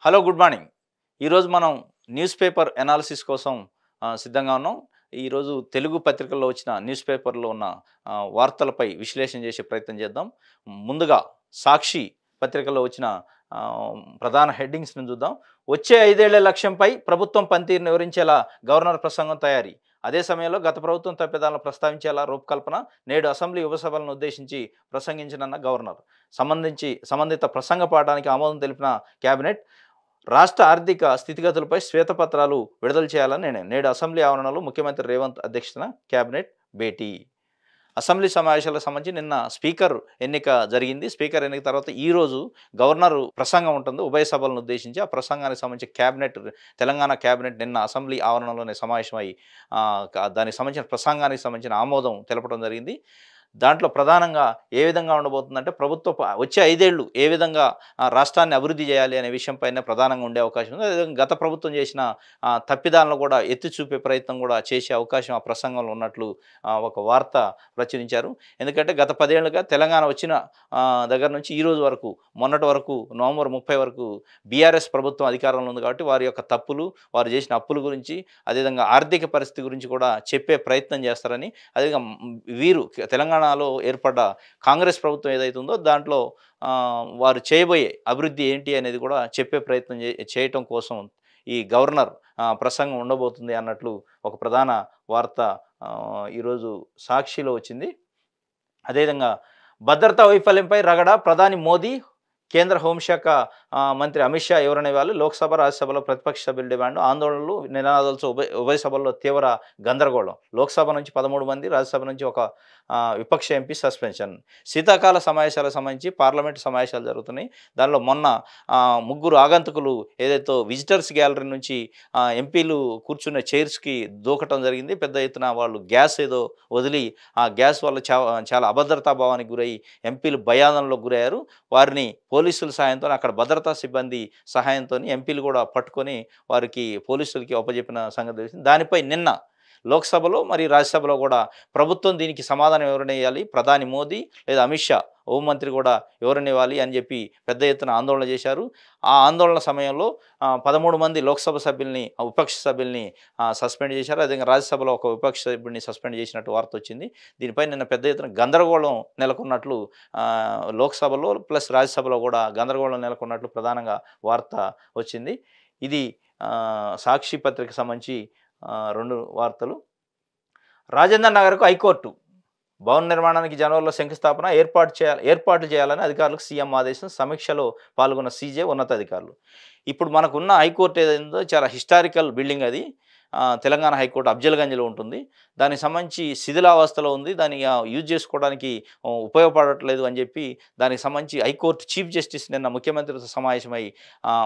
Hello good morning. ఈరోజు మనం news paper analysis కోసం సిద్ధంగా ఉన్నాం. ఈరోజు తెలుగు పత్రికల్లో వచ్చిన న్యూస్ పేపర్లో ఉన్న వార్తలపై విశ్లేషణ చేసే ప్రయత్నం చేద్దాం. ముందుగా సాక్షి పత్రికలో వచ్చిన ప్రధాన హెడ్డింగ్స్ని చూద్దాం. వచ్చే 5 ఏళ్ల లక్ష్యంపై ప్రభుత్వం పనితీరును వివరించేలా గవర్నర్ ప్రసంగం తయారీ. అదే సమయంలో గత ప్రభుత్వం తప్పిదాలను ప్రస్తావించేలా రూపకల్పన. నేడు అసెంబ్లీ ఉపసభలను ఉద్దేశించి ప్రసంగించనున్న గవర్నర్. సంబంధిత ప్రసంగ పాఠానికి ఆమోదం తెలిపిన కేబినెట్. రాష్ట్ర ఆర్థిక స్థితిగతులపై శ్వేతపత్రాలు విడుదల చేయాలని నిర్ణయం. నేడు అసెంబ్లీ ఆవరణలో ముఖ్యమంత్రి రేవంత్ అధ్యక్షతన కేబినెట్ భేటీ. అసెంబ్లీ సమావేశాలకు సంబంధించి నిన్న స్పీకర్ ఎన్నిక జరిగింది. స్పీకర్ ఎన్నిక తర్వాత ఈరోజు గవర్నర్ ప్రసంగం ఉంటుంది ఉభయ సభలను ఉద్దేశించి. ఆ ప్రసంగానికి సంబంధించి తెలంగాణ కేబినెట్ నిన్న అసెంబ్లీ ఆవరణలోనే సమావేశమై దానికి సంబంధించిన ప్రసంగానికి సంబంధించిన ఆమోదం తెలపడం జరిగింది. దాంట్లో ప్రధానంగా ఏ విధంగా ఉండబోతుందంటే వచ్చే 5 ఏళ్ళు ఏ విధంగా రాష్ట్రాన్ని అభివృద్ధి చేయాలి అనే విషయంపైనే ప్రధానంగా ఉండే అవకాశం ఉంది. అదేవిధంగా గత ప్రభుత్వం చేసిన తప్పిదాలను కూడా ఎత్తి చూపే ప్రయత్నం కూడా చేసే అవకాశం ఆ ప్రసంగంలో ఉన్నట్లు ఒక వార్త ప్రచురించారు. ఎందుకంటే గత 10 ఏళ్ళుగా తెలంగాణ వచ్చిన దగ్గర నుంచి ఈ రోజు వరకు, మొన్నటి వరకు నవంబర్ 30 వరకు బీఆర్ఎస్ ప్రభుత్వం అధికారంలో ఉంది కాబట్టి వారి యొక్క తప్పులు, వారు చేసిన అప్పుల గురించి, అదేవిధంగా ఆర్థిక పరిస్థితి గురించి కూడా చెప్పే ప్రయత్నం చేస్తారని, అదేవిధంగా వీరు తెలంగాణలో ఏర్పడ్డ కాంగ్రెస్ ప్రభుత్వం ఏదైతే ఉందో దాంట్లో వారు చేయబోయే అభివృద్ధి ఏంటి అనేది కూడా చెప్పే ప్రయత్నం చేయటం కోసం ఈ గవర్నర్ ప్రసంగం ఉండబోతుంది అన్నట్లు ఒక ప్రధాన వార్త ఈరోజు సాక్షిలో వచ్చింది. అదేవిధంగా భద్రతా వైఫల్యంపై రగడ. ప్రధాని మోదీ, కేంద్ర హోంశాఖ మంత్రి అమిత్ షా ఎవరనే వాళ్ళు లోక్సభ, రాజ్యసభలో ప్రతిపక్ష సభ్యుల డిమాండ్, ఆందోళనలు, నినాదాలతో ఉభయ సభల్లో తీవ్ర గందరగోళం. లోక్సభ నుంచి 13 మంది, రాజ్యసభ నుంచి ఒక విపక్ష ఎంపీ సస్పెన్షన్. శీతాకాల సమావేశాలకు సంబంధించి పార్లమెంటు సమావేశాలు జరుగుతున్నాయి. దానిలో మొన్న 3 ఆగంతుకులు ఏదైతే విజిటర్స్ గ్యాలరీ నుంచి ఎంపీలు కూర్చున్న చైర్స్కి దూకటం జరిగింది. పెద్ద ఎత్తున వాళ్ళు గ్యాస్ ఏదో వదిలి ఆ గ్యాస్ వల్ల చాలా అభద్రతా భావానికి గురై ఎంపీలు భయాందోళనలకు గురయ్యారు. వారిని పోలీసుల సాయంతో, అక్కడ భద్రతా సిబ్బంది సహాయంతో ఎంపీలు కూడా పట్టుకొని వారికి పోలీసులకి అప్పజెప్పిన సంగతి తెలిసింది. దానిపై నిన్న లోక్సభలో మరియు రాజ్యసభలో కూడా ప్రభుత్వం దీనికి సమాధానం ఎవరైనా ఇవ్వాలి, ప్రధాని మోదీ లేదా అమిత్ షా హోంమంత్రి కూడా ఎవరైనా ఇవ్వాలి అని చెప్పి పెద్ద ఎత్తున ఆందోళన చేశారు. ఆ ఆందోళన సమయంలో 13 మంది లోక్సభ సభ్యుల్ని, విపక్ష సభ్యుల్ని సస్పెండ్ చేశారు. అదేవిధంగా రాజ్యసభలో ఒక విపక్ష సభ్యుడిని సస్పెండ్ చేసినట్టు వార్త వచ్చింది. దీనిపై నిన్న పెద్ద ఎత్తున గందరగోళం నెలకొన్నట్లు, లోక్సభలో ప్లస్ రాజ్యసభలో కూడా గందరగోళం నెలకొన్నట్లు ప్రధానంగా వార్త వచ్చింది. ఇది సాక్షి పత్రికకు సంబంధించి 2 వార్తలు. రాజేంద్ర నగర్కు హైకోర్టు. భవన నిర్మాణానికి జనవరిలో శంకుస్థాపన, ఏర్పాట్లు చేయాలని అధికారులకు సీఎం ఆదేశం. సమీక్షలో పాల్గొన్న సీజే ఉన్నతాధికారులు. ఇప్పుడు మనకున్న హైకోర్టు ఏదైందో చాలా హిస్టారికల్ బిల్డింగ్ అది. తెలంగాణ హైకోర్టు అఫ్జల్గంజ్లో ఉంటుంది. దానికి సంబంధించి శిథిలావస్థలో ఉంది. దాన్ని యూజ్ చేసుకోవడానికి ఉపయోగపడట్లేదు అని చెప్పి దానికి సంబంధించి హైకోర్టు చీఫ్ జస్టిస్ నిన్న ముఖ్యమంత్రితో సమావేశమై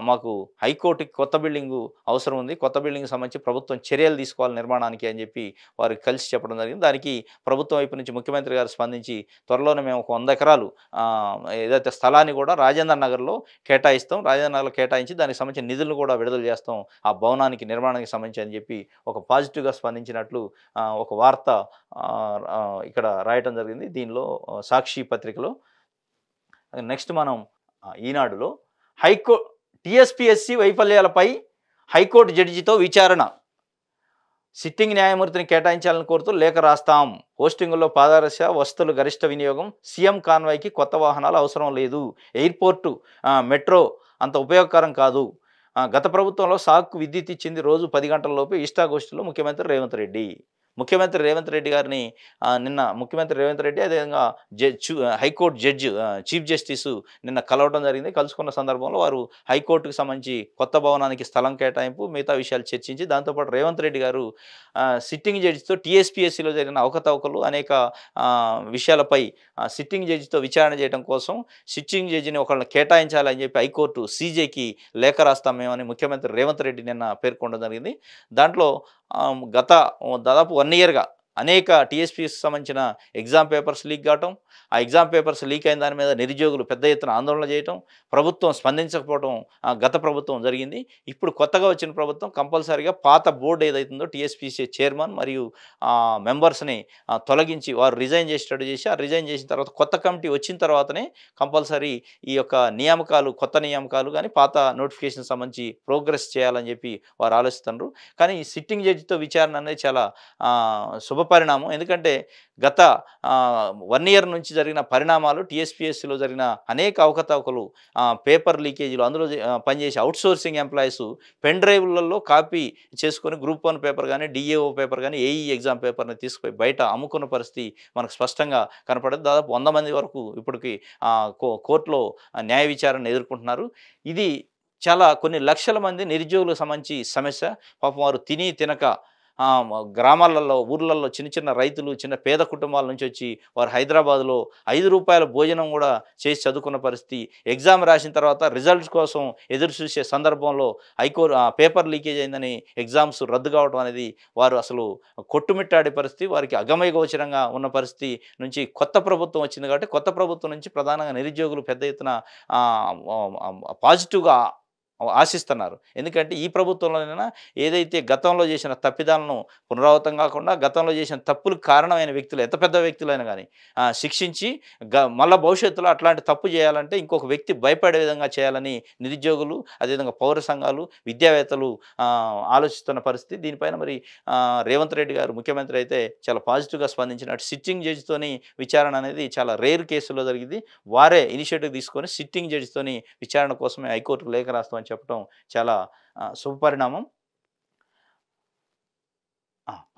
మాకు హైకోర్టుకి కొత్త బిల్డింగు అవసరం ఉంది, కొత్త బిల్డింగ్కి సంబంధించి ప్రభుత్వం చర్యలు తీసుకోవాలి నిర్మాణానికి అని చెప్పి వారికి కలిసి చెప్పడం జరిగింది. దానికి ప్రభుత్వం వైపు నుంచి ముఖ్యమంత్రి గారు స్పందించి త్వరలోనే మేము ఒక 100 ఎకరాలు ఏదైతే స్థలాన్ని కూడా రాజేంద్ర నగర్లో కేటాయిస్తాం, రాజేంద్ర నగర్లో కేటాయించి దానికి సంబంధించిన నిధులను కూడా విడుదల చేస్తాం ఆ భవనానికి నిర్మాణానికి సంబంధించి అని చెప్పి ఒక పాజిటివ్గా స్పందించినట్లు ఒక వార్త ఇక్కడ రాయటం జరిగింది దీనిలో సాక్షి పత్రికలో. నెక్స్ట్ మనం ఈనాడులో టీఎస్పీఎస్సీ వైఫల్యాలపై హైకోర్టు జడ్జితో విచారణ. సిట్టింగ్ న్యాయమూర్తిని కేటాయించాలని కోరుతూ లేఖ రాస్తాం. పోస్టింగుల్లో పారదర్శక, వసతులు గరిష్ట వినియోగం, సీఎం కాన్వాయ్కి కొత్త వాహనాలు అవసరం లేదు, ఎయిర్పోర్టు మెట్రో అంత ఉపయోగకరం కాదు. గత ప్రభుత్వంలో సాగుకు విద్యుత్ ఇచ్చింది రోజు 10 గంటలలోపు. ఇష్టాగోష్ఠిలో ముఖ్యమంత్రి రేవంత్ రెడ్డి గారిని నిన్న ముఖ్యమంత్రి రేవంత్ రెడ్డి అదేవిధంగా హైకోర్టు జడ్జి చీఫ్ జస్టిస్ నిన్న కలవడం జరిగింది. కలుసుకున్న సందర్భంలో వారు హైకోర్టుకు సంబంధించి కొత్త భవనానికి స్థలం కేటాయింపు మిగతా విషయాలు చర్చించి దాంతోపాటు రేవంత్ రెడ్డి గారు సిట్టింగ్ జడ్జితో టీఎస్పీఎస్సీలో జరిగిన అవకతవకలు అనేక విషయాలపై సిట్టింగ్ జడ్జితో విచారణ చేయడం కోసం సిట్టింగ్ జడ్జిని ఒకళ్ళని కేటాయించాలని చెప్పి హైకోర్టు సీజేకి లేఖ రాస్తాం మేమని ముఖ్యమంత్రి రేవంత్ రెడ్డి నిన్న పేర్కొనడం జరిగింది. దాంట్లో దాదాపు 1 ఇయర్గా అనేక టీఎస్పీఎస్కి సంబంధించిన ఎగ్జామ్ పేపర్స్ లీక్ కావటం, ఆ ఎగ్జామ్ పేపర్స్ లీక్ అయిన దాని మీద నిరుద్యోగులు పెద్ద ఎత్తున ఆందోళన చేయటం, ప్రభుత్వం స్పందించకపోవడం గత ప్రభుత్వం జరిగింది. ఇప్పుడు కొత్తగా వచ్చిన ప్రభుత్వం కంపల్సరీగా పాత బోర్డు ఏదైతుందో టీఎస్పీసీ చైర్మన్ మరియు మెంబర్స్‌ని తొలగించి వారు రిజైన్ చేసేటట్టు చేసి, ఆ రిజైన్ చేసిన తర్వాత కొత్త కమిటీ వచ్చిన తర్వాతనే కంపల్సరీ ఈ యొక్క నియామకాలు, కొత్త నియామకాలు గానీ, పాత నోటిఫికేషన్ సంబంధించి ప్రోగ్రెస్ చేయాలని చెప్పి వారు ఆలోచిస్తున్నారు. కానీ ఈ సిట్టింగ్ జడ్జితో విచారణ అనేది చాలా శుభపరిణామం. ఎందుకంటే గత 1 ఇయర్ నుంచి జరిగిన పరిణామాలు టీఎస్పీఎస్సీలో జరిగిన అనేక అవకతవకలు, పేపర్ లీకేజీలు, అందులో పనిచేసే ఔట్‌సోర్సింగ్ ఎంప్లాయీస్ పెన్ డ్రైవ్‌లలో కాపీ చేసుకొని గ్రూప్ 1 పేపర్ గానీ, డీఏఓ పేపర్ గానీ, ఏఈ ఎగ్జామ్ పేపర్‌ని తీసుకుపోయి బయట అమ్ముకున్న పరిస్థితి మనకు స్పష్టంగా కనపడదు. దాదాపు 100 మంది వరకు ఇప్పటికి కోర్టులో న్యాయ విచారణను ఎదుర్కొంటున్నారు. ఇది చాలా కొన్ని లక్షల మంది నిరుద్యోగులకు సంబంధించి సమస్య. పాపం వారు తిని తినక గ్రామాలలో, ఊర్లలో చిన్న చిన్న రైతులు, చిన్న పేద కుటుంబాల నుంచి వచ్చి వారు హైదరాబాద్‌లో రూ. 5 భోజనం కూడా చేసి చదువుకున్న పరిస్థితి. ఎగ్జామ్ రాసిన తర్వాత రిజల్ట్స్ కోసం ఎదురు చూసే సందర్భంలో పేపర్ లీకేజ్ అయిందని ఎగ్జామ్స్ రద్దు కావడం అనేది వారు అసలు కొట్టుమిట్టాడే పరిస్థితి. వారికి అగమ్య గోచరంగా ఉన్న పరిస్థితి నుంచి కొత్త ప్రభుత్వం వచ్చింది కాబట్టి, కొత్త ప్రభుత్వం నుంచి ప్రధానంగా నిరుద్యోగులు పెద్ద ఎత్తున పాజిటివ్‌గా ఆశిస్తున్నారు. ఎందుకంటే ఈ ప్రభుత్వంలోనైనా ఏదైతే గతంలో చేసిన తప్పిదాలను పునరావృతం కాకుండా, గతంలో చేసిన తప్పులకు కారణమైన వ్యక్తులు, ఎంత పెద్ద వ్యక్తులైనా గానీ శిక్షించి మళ్ళా భవిష్యత్తులో అట్లాంటి తప్పు చేయాలంటే ఇంకొక వ్యక్తి భయపడే విధంగా చేయాలని నిరుద్యోగులు, అదేవిధంగా పౌర సంఘాలు, విద్యావేత్తలు ఆలోచిస్తున్న పరిస్థితి. దీనిపైన మరి రేవంత్ రెడ్డి గారు ముఖ్యమంత్రి అయితే చాలా పాజిటివ్‌గా స్పందించినట్టు సిట్టింగ్ జడ్జితోని విచారణ అనేది చాలా రేర్ కేసుల్లో జరిగింది. వారే ఇనిషియేటివ్ తీసుకొని సిట్టింగ్ జడ్జితోని విచారణ కోసమే హైకోర్టుకు లేఖ రాస్తామని చెప్పడం చాలా శుభపరిణామం.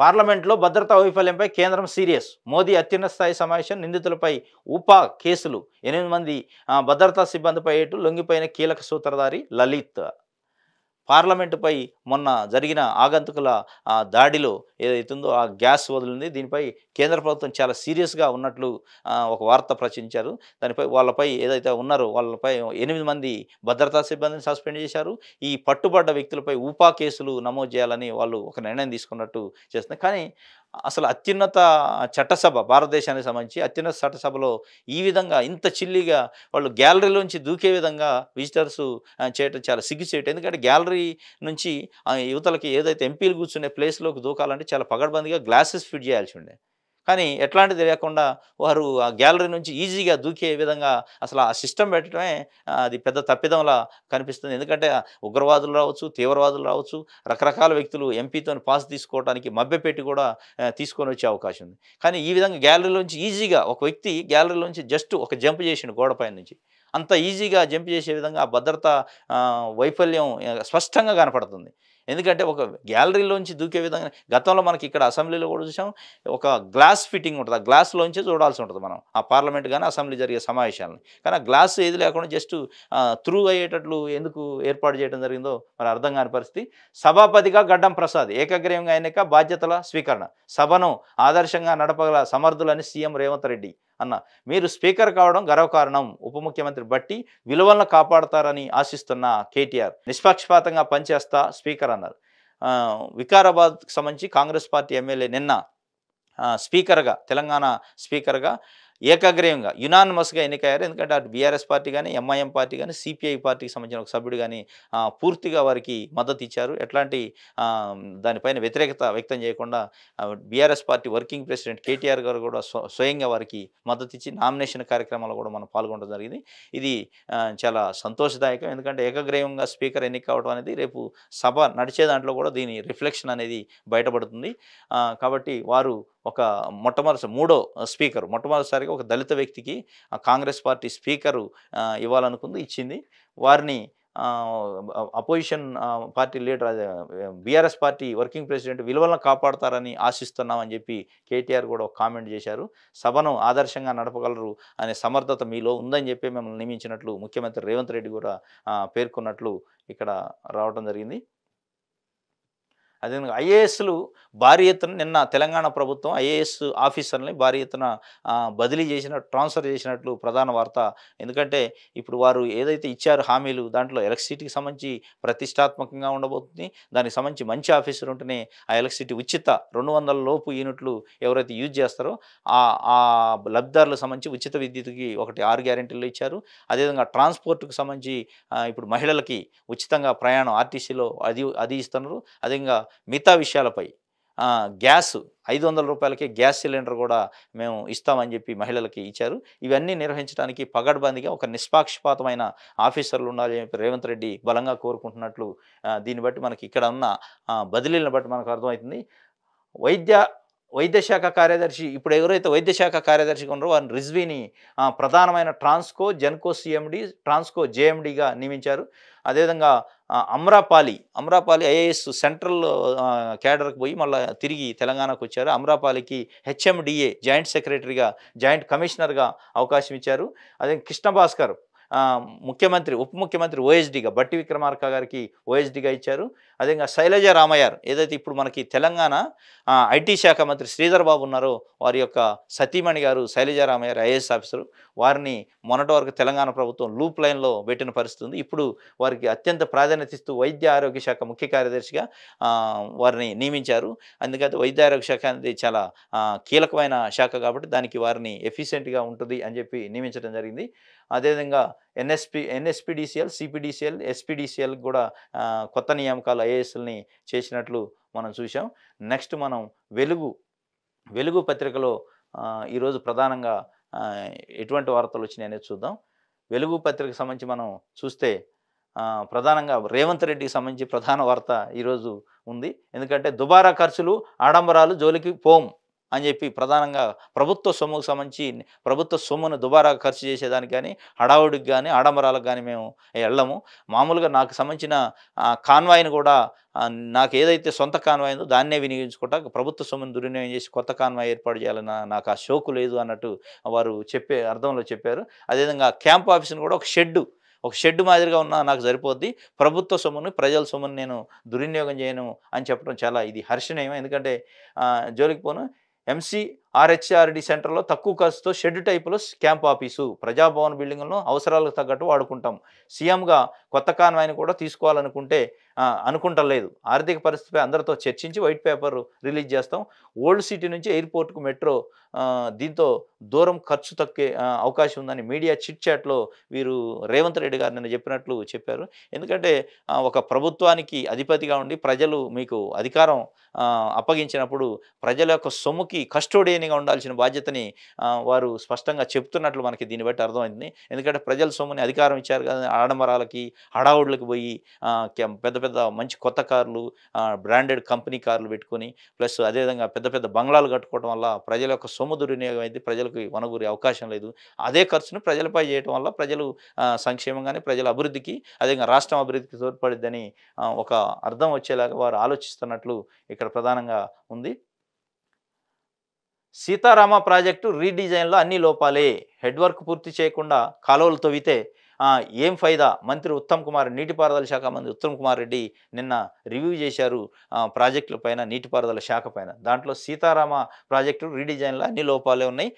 పార్లమెంట్లో భద్రతా వైఫల్యంపై కేంద్రం సీరియస్. మోదీ అత్యున్నత స్థాయి సమావేశం, నిందితులపై ఉపా కేసులు. 8 మంది భద్రతా సిబ్బందిపై లొంగిపోయిన కీలక సూత్రధారి లలిత్. పార్లమెంటుపై మొన్న జరిగిన ఆగంతుకుల దాడిలో ఏదైతుందో ఆ గ్యాస్ వదిలింది. దీనిపై కేంద్ర ప్రభుత్వం చాలా సీరియస్‌గా ఉన్నట్లు ఒక వార్త ప్రచురించారు. దానిపై వాళ్ళపై ఏదైతే ఉన్నారో వాళ్ళపై 8 మంది భద్రతా సిబ్బందిని సస్పెండ్ చేశారు. ఈ పట్టుబడ్డ వ్యక్తులపై ఊపా కేసులు నమోదు చేయాలని వాళ్ళు ఒక నిర్ణయం తీసుకున్నట్టు చేస్తుంది. కానీ అసలు అత్యున్నత చట్టసభ, భారతదేశానికి సంబంధించి అత్యున్నత చట్టసభలో ఈ విధంగా ఇంత చిల్లీగా వాళ్ళు గ్యాలరీలోంచి దూకే విధంగా విజిటర్స్ చేయటం చాలా సిగ్గుచేటు. ఎందుకంటే గ్యాలరీ నుంచి యువతలకి ఏదైతే ఎంపీలు కూర్చునే ప్లేస్‌లోకి దూకాలంటే చాలా పగడ్బందీగా గ్లాసెస్ ఫిట్ చేయాల్సి ఉండే. కానీ ఎట్లాంటిది లేకుండా వారు ఆ గ్యాలరీ నుంచి ఈజీగా దూకే విధంగా అసలు ఆ సిస్టమ్ పెట్టడమే అది పెద్ద తప్పిదంలా కనిపిస్తుంది. ఎందుకంటే ఉగ్రవాదులు రావచ్చు, తీవ్రవాదులు రావచ్చు, రకరకాల వ్యక్తులు ఎంపీతోని పాస్ తీసుకోవడానికి మభ్యపెట్టి కూడా తీసుకొని వచ్చే అవకాశం ఉంది. కానీ ఈ విధంగా గ్యాలరీలోంచి ఈజీగా ఒక వ్యక్తి గ్యాలరీలోంచి జస్ట్ ఒక జంప్ చేసిండు గోడపై నుంచి. అంత ఈజీగా జంప్ చేసే విధంగా ఆ భద్రతా వైఫల్యం స్పష్టంగా కనపడుతుంది. ఎందుకంటే ఒక గ్యాలరీలోంచి దూకే విధంగా గతంలో మనకి ఇక్కడ అసెంబ్లీలో కూడా చూసాం. ఒక గ్లాస్ ఫిట్టింగ్ ఉంటుంది. ఆ గ్లాస్‌లోంచే చూడాల్సి ఉంటుంది మనం. ఆ పార్లమెంట్ గాని, అసెంబ్లీ జరిగే సమావేశాలను. కానీ ఆ గ్లాస్ ఏది లేకుండా జస్ట్ త్రూ అయ్యేటట్లు ఎందుకు ఏర్పాటు చేయడం జరిగిందో మరి అర్థం కాని పరిస్థితి. సభాపతిగా గడ్డం ప్రసాద్ ఏకగ్రీవంగా ఎన్నిక, బాధ్యతల స్వీకరణ. సభను ఆదర్శంగా నడపగల సమర్థులని సీఎం రేవంత్ రెడ్డి అన్న. మీరు స్పీకర్ కావడం గర్వకారణం. ఉప ముఖ్యమంత్రి బట్టి విలువలను కాపాడతారని ఆశిస్తున్న కేటీఆర్. నిష్పక్షపాతంగా పనిచేస్తా స్పీకర్ అన్నారు. వికారాబాద్‌కి సంబంధించి కాంగ్రెస్ పార్టీ ఎమ్మెల్యే నిన్న స్పీకర్‌గా, తెలంగాణ స్పీకర్‌గా ఏకగ్రీవంగా యునానిమస్‌గా ఎన్నికయ్యారు. ఎందుకంటే అటు బీఆర్ఎస్ పార్టీ గానీ, ఎంఐఎం పార్టీ గానీ, సిపిఐ పార్టీకి సంబంధించిన ఒక సభ్యుడు గానీ పూర్తిగా వారికి మద్దతు ఇచ్చారు. ఎట్లాంటి దానిపైన వ్యతిరేకత వ్యక్తం చేయకుండా BRS party working president KTR గారు కూడా స్వయంగా వారికి మద్దతు ఇచ్చి నామినేషన్ కార్యక్రమాల్లో కూడా మనం పాల్గొనడం జరిగింది. ఇది చాలా సంతోషదాయకం. ఎందుకంటే ఏకగ్రీవంగా స్పీకర్ ఎన్నిక కావడం అనేది రేపు సభ నడిచే దాంట్లో కూడా దీని రిఫ్లెక్షన్ అనేది బయటపడుతుంది. కాబట్టి వారు ఒక మూడో స్పీకర్ మొట్టమొదటిసారిగా ఒక దళిత వ్యక్తికి కాంగ్రెస్ పార్టీ స్పీకరు ఇవ్వాలనుకుంది, ఇచ్చింది. వారిని opposition party leader BRS party working president విలువలను కాపాడతారని ఆశిస్తున్నామని చెప్పి కేటీఆర్ కూడా ఒక కామెంట్ చేశారు. సభను ఆదర్శంగా నడపగలరు అనే సమర్థత మీలో ఉందని చెప్పి మిమ్మల్ని నియమించినట్లు ముఖ్యమంత్రి రేవంత్ రెడ్డి కూడా పేర్కొన్నట్లు ఇక్కడ రావడం జరిగింది. అదేవిధంగా ఐఏఎస్‌లు భారీ ఎత్తున నిన్న తెలంగాణ ప్రభుత్వం ఐఏఎస్ ఆఫీసర్‌లని భారీ ఎత్తున బదిలీ చేసినట్టు, ట్రాన్స్‌ఫర్ చేసినట్లు ప్రధాన వార్త. ఎందుకంటే ఇప్పుడు వారు ఏదైతే ఇచ్చారో హామీలు దాంట్లో ఎలక్ట్రిసిటీకి సంబంధించి ప్రతిష్టాత్మకంగా ఉండబోతుంది. దానికి సంబంధించి మంచి ఆఫీసర్ ఉంటేనే ఆ ఎలక్ట్రిసిటీ ఉచిత 200 లోపు యూనిట్లు ఎవరైతే యూజ్ చేస్తారో ఆ లబ్ధిదారులకు సంబంధించి ఉచిత విద్యుత్‌కి ఒకటి 6 గ్యారంటీలు ఇచ్చారు. అదేవిధంగా ట్రాన్స్‌పోర్ట్‌కి సంబంధించి ఇప్పుడు మహిళలకి ఉచితంగా ప్రయాణం ఆర్టీసీలో అది ఇస్తున్నారు. అదేవిధంగా మిగతా విషయాలపై గ్యాస్ రూ. 500కే గ్యాస్ సిలిండర్ కూడా మేము ఇస్తామని చెప్పి మహిళలకి ఇచ్చారు. ఇవన్నీ నిర్వహించడానికి పగడ్బందీగా ఒక నిష్పాక్షపాతమైన ఆఫీసర్లు ఉండాలని చెప్పి రేవంత్ రెడ్డి బలంగా కోరుకుంటున్నట్లు దీన్ని బట్టి మనకి ఇక్కడ ఉన్న బదిలీలను బట్టి మనకు అర్థమవుతుంది. వైద్య వైద్య శాఖ కార్యదర్శి ఇప్పుడు ఎవరైతే వైద్య శాఖ కార్యదర్శిగా ఉన్నారో వారిని రిజ్వీని ప్రధానమైన ట్రాన్స్కో, జెన్కో సీఎండీ, ట్రాన్స్కో జేఎండీగా నియమించారు. అదేవిధంగా అమ్రాపాలి ఐఏఎస్ సెంట్రల్ క్యాడర్కి పోయి మళ్ళీ తిరిగి తెలంగాణకు వచ్చారు. అమ్రాపాలికి హెచ్ఎండిఏ జాయింట్ సెక్రటరీగా, జాయింట్ కమిషనర్గా అవకాశం ఇచ్చారు. అదే కృష్ణ భాస్కర్ ముఖ్యమంత్రి, ఉప ముఖ్యమంత్రి ఓఎస్డీగా, బట్టి విక్రమార్క గారికి ఓఎస్డీగా ఇచ్చారు. అదేవిధంగా శైలజ రామయ్యార్ ఏదైతే ఇప్పుడు మనకి తెలంగాణ ఐటీ శాఖ మంత్రి శ్రీధర్ బాబు ఉన్నారో వారి యొక్క సతీమణి గారు శైలజ రామయ్యార్ ఐఏఎస్ ఆఫీసరు. వారిని మొన్నటి వరకు తెలంగాణ ప్రభుత్వం లూప్ లైన్లో పెట్టిన పరిస్థితి ఉంది. ఇప్పుడు వారికి అత్యంత ప్రాధాన్యత ఇస్తూ వైద్య ఆరోగ్య శాఖ ముఖ్య కార్యదర్శిగా వారిని నియమించారు. అందుకని వైద్య ఆరోగ్య శాఖ అనేది చాలా కీలకమైన శాఖ కాబట్టి దానికి వారిని ఎఫిషియెంట్గా ఉంటుంది అని చెప్పి నియమించడం జరిగింది. అదేవిధంగా ఎన్ఎస్పిడిసిఎల్, సిపిడిసిఎల్, ఎస్పిడిసిఎల్ కూడా కొత్త నియామకాలు ఐఏఎస్ని చేసినట్లు మనం చూసాం. నెక్స్ట్ మనం వెలుగు పత్రికలో ఈరోజు ప్రధానంగా ఎటువంటి వార్తలు వచ్చినాయి అనేది చూద్దాం. వెలుగు పత్రికకు సంబంధించి మనం చూస్తే ప్రధానంగా రేవంత్ రెడ్డికి సంబంధించి ప్రధాన వార్త ఈరోజు ఉంది. ఎందుకంటే దుబారా ఖర్చులు, ఆడంబరాలు జోలికి పోం అని చెప్పి ప్రధానంగా ప్రభుత్వ సొమ్ముకు సంబంధించి ప్రభుత్వ సొమ్మును దుబారా ఖర్చు చేసేదానికి కానీ, హడావుడికి కానీ, ఆడంబరాలకు కానీ మేము వెళ్ళము. మామూలుగా నాకు సంబంధించిన కాన్వాయ్ని కూడా నాకు ఏదైతే సొంత కాన్వాయ్ ఉందో దాన్నే వినియోగించుకుంటా, ప్రభుత్వ సొమ్మును దుర్వినియోగం చేసి కొత్త కాన్వాయ్ ఏర్పాటు చేయాలన్న నాకు ఆ షోకు లేదు అన్నట్టు వారు అర్థంలో చెప్పారు. అదేవిధంగా క్యాంప్ ఆఫీస్ని కూడా ఒక షెడ్ మాదిరిగా ఉన్నా నాకు సరిపోద్ది, ప్రభుత్వ సొమ్మును, ప్రజల సొమ్మును నేను దుర్వినియోగం చేయను అని చెప్పడం చాలా ఇది హర్షణీయం. ఎందుకంటే జోలికి పోను ఎంసీఆర్హెచ్ఆర్డి సెంటర్లో తక్కువ ఖర్చుతో షెడ్ టైపులో క్యాంప్ ఆఫీసు, ప్రజాభవన్ బిల్డింగ్లను అవసరాలకు తగ్గట్టు వాడుకుంటాం. సీఎంగా కొత్త కాన్వాయ్ని కూడా తీసుకోవాలనుకుంటే అనుకుంటలేదు. ఆర్థిక పరిస్థితిపై అందరితో చర్చించి వైట్ పేపర్ రిలీజ్ చేస్తాం. ఓల్డ్ సిటీ నుంచి ఎయిర్పోర్ట్కు మెట్రో, దీంతో దూరం ఖర్చు తగ్గే అవకాశం ఉందని మీడియా చిట్ చాట్లో వీరు రేవంత్ రెడ్డి గారు నిన్న చెప్పినట్లు చెప్పారు. ఎందుకంటే ఒక ప్రభుత్వానికి అధిపతిగా ఉండి ప్రజలు మీకు అధికారం అప్పగించినప్పుడు ప్రజల యొక్క సొమ్ముకి కస్టోడియన్గా ఉండాల్సిన బాధ్యతని వారు స్పష్టంగా చెప్తున్నట్లు మనకి దీన్ని బట్టి అర్థమైంది. ఎందుకంటే ప్రజల సొమ్ముని అధికారం ఇచ్చారు కదా, ఆడంబరాలకి, హడావుడులకు పోయి పెద్ద పెద్ద మంచి కొత్త కార్లు, బ్రాండెడ్ కంపెనీ కార్లు పెట్టుకొని ప్లస్ అదేవిధంగా పెద్ద పెద్ద బంగ్లాలు కట్టుకోవడం వల్ల ప్రజల యొక్క సొమ్ము దుర్వినియోగం అయితే ప్రజలకు వనగూరే అవకాశం లేదు. అదే ఖర్చును ప్రజలపై చేయడం వల్ల ప్రజలు సంక్షేమంగానే, ప్రజల అభివృద్ధికి, అదేవిధంగా రాష్ట్రం అభివృద్ధికి తోడ్పడిద్దని ఒక అర్థం వచ్చేలాగా వారు ఆలోచిస్తున్నట్లు ఇక్కడ ప్రధానంగా ఉంది. సీతారామ ప్రాజెక్టు రీడిజైన్లో అన్ని లోపాలే, హెడ్ వర్క్ పూర్తి చేయకుండా కాలువలు తవ్వితే ఏం ఫైదా? మంత్రి ఉత్తమ్ కుమార్, నీటిపారుదల శాఖ మంత్రి ఉత్తమ్ కుమార్ రెడ్డి నిన్న రివ్యూ చేశారు ప్రాజెక్టుల పైన, నీటిపారుదల శాఖ పైన. దాంట్లో సీతారామ ప్రాజెక్టు రీడిజైన్లో అన్ని లోపాలే ఉన్నాయి,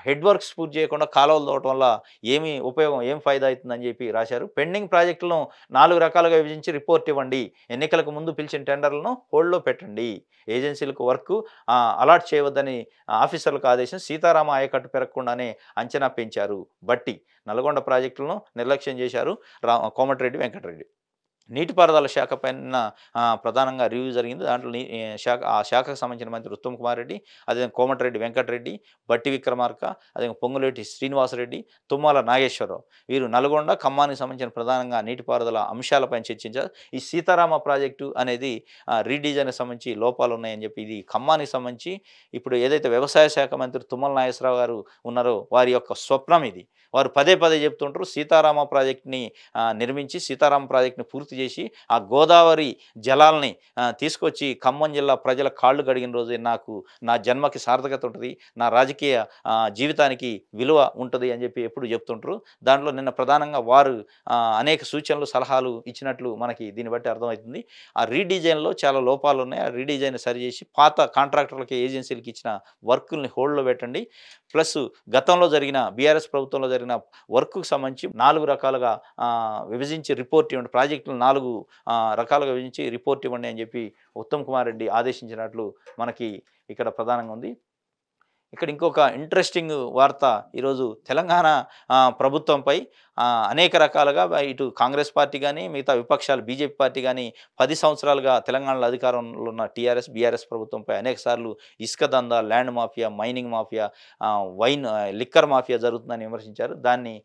హెడ్ వర్క్స్ పూర్తి చేయకుండా కాలువలు తవ్వటం వల్ల ఏమి ఉపయోగం, ఏం ఫైదా అవుతుందని చెప్పి రాశారు. పెండింగ్ ప్రాజెక్టులను 4 రకాలుగా విభజించి రిపోర్ట్ ఇవ్వండి, ఎన్నికలకు ముందు పిలిచిన టెండర్లను హోల్డ్లో పెట్టండి, ఏజెన్సీలకు వర్క్ అలాట్ చేయవద్దని ఆఫీసర్లకు ఆదేశం, సీతారామ ఆయకట్టు పెరగకుండానే అంచనా పెంచారు బట్టి, నల్గొండ ప్రాజెక్టులను నిర్లక్ష్యం చేశారు కోమటిరెడ్డి వెంకటరెడ్డి. నీటిపారుదల శాఖ పైన ప్రధానంగా రివ్యూ జరిగింది. దాంట్లో ఆ శాఖకు సంబంధించిన మంత్రి ఉత్తమ్ కుమార్ రెడ్డి, అదే కోమటిరెడ్డి వెంకటరెడ్డి, బట్టి విక్రమార్క, అదే పొంగులేటి శ్రీనివాసరెడ్డి, తుమ్మల నాగేశ్వరరావు వీరు నల్గొండ, ఖమ్మానికి సంబంధించిన ప్రధానంగా నీటిపారుదల అంశాలపైన చర్చించారు. ఈ సీతారామ ప్రాజెక్టు అనేది రీడిజైన్కి సంబంధించి లోపాలు ఉన్నాయని చెప్పి, ఇది ఖమ్మానికి సంబంధించి ఇప్పుడు ఏదైతే వ్యవసాయ శాఖ మంత్రి తుమ్మల నాగేశ్వరరావు గారు ఉన్నారో వారి యొక్క స్వప్నం ఇది. వారు పదే చెప్తుంటారు సీతారామ ప్రాజెక్ట్ని నిర్మించి సీతారామ ప్రాజెక్ట్ని పూర్తి ప్రాజెక్టు చేసి ఆ గోదావరి జలాల్ని తీసుకొచ్చి ఖమ్మం జిల్లా ప్రజల కాళ్ళు కడిగిన రోజే నాకు నా జన్మకి సార్థకత ఉంటుంది, నా రాజకీయ జీవితానికి విలువ ఉంటుంది అని చెప్పి ఎప్పుడు చెప్తుంటారు. దాంట్లో నిన్న ప్రధానంగా వారు అనేక సూచనలు సలహాలు ఇచ్చినట్లు మనకి దీన్ని బట్టి అర్థమవుతుంది. ఆ రీడిజైన్లో చాలా లోపాలు ఉన్నాయి. ఆ రీడిజైన్ సరిచేసి పాత కాంట్రాక్టర్లకి ఏజెన్సీలకి ఇచ్చిన వర్కుల్ని హోల్డ్లో పెట్టండి. ప్లస్ గతంలో జరిగిన బీఆర్ఎస్ ప్రభుత్వంలో జరిగిన వర్క్కు సంబంధించి 4 రకాలుగా విభజించి రిపోర్ట్ ఇవ్వండి, ప్రాజెక్టులు 4 రకాలుగా విభజించి రిపోర్ట్ ఇవ్వండి అని చెప్పి ఉత్తమ్ కుమార్ రెడ్డి ఆదేశించినట్లు మనకి ఇక్కడ ప్రధానంగా ఉంది. ఇక్కడ ఇంకొక ఇంట్రెస్టింగ్ వార్త ఈరోజు తెలంగాణ ప్రభుత్వంపై అనేక రకాలుగా ఇటు కాంగ్రెస్ పార్టీ కానీ మిగతా విపక్షాలు బీజేపీ పార్టీ కానీ 10 సంవత్సరాలుగా తెలంగాణలో అధికారంలో ఉన్న టీఆర్ఎస్ బీఆర్ఎస్ ప్రభుత్వంపై అనేక సార్లు ఇసుక దందా, land mafia, mining mafia, liquor mafia జరుగుతుందని విమర్శించారు. దాన్ని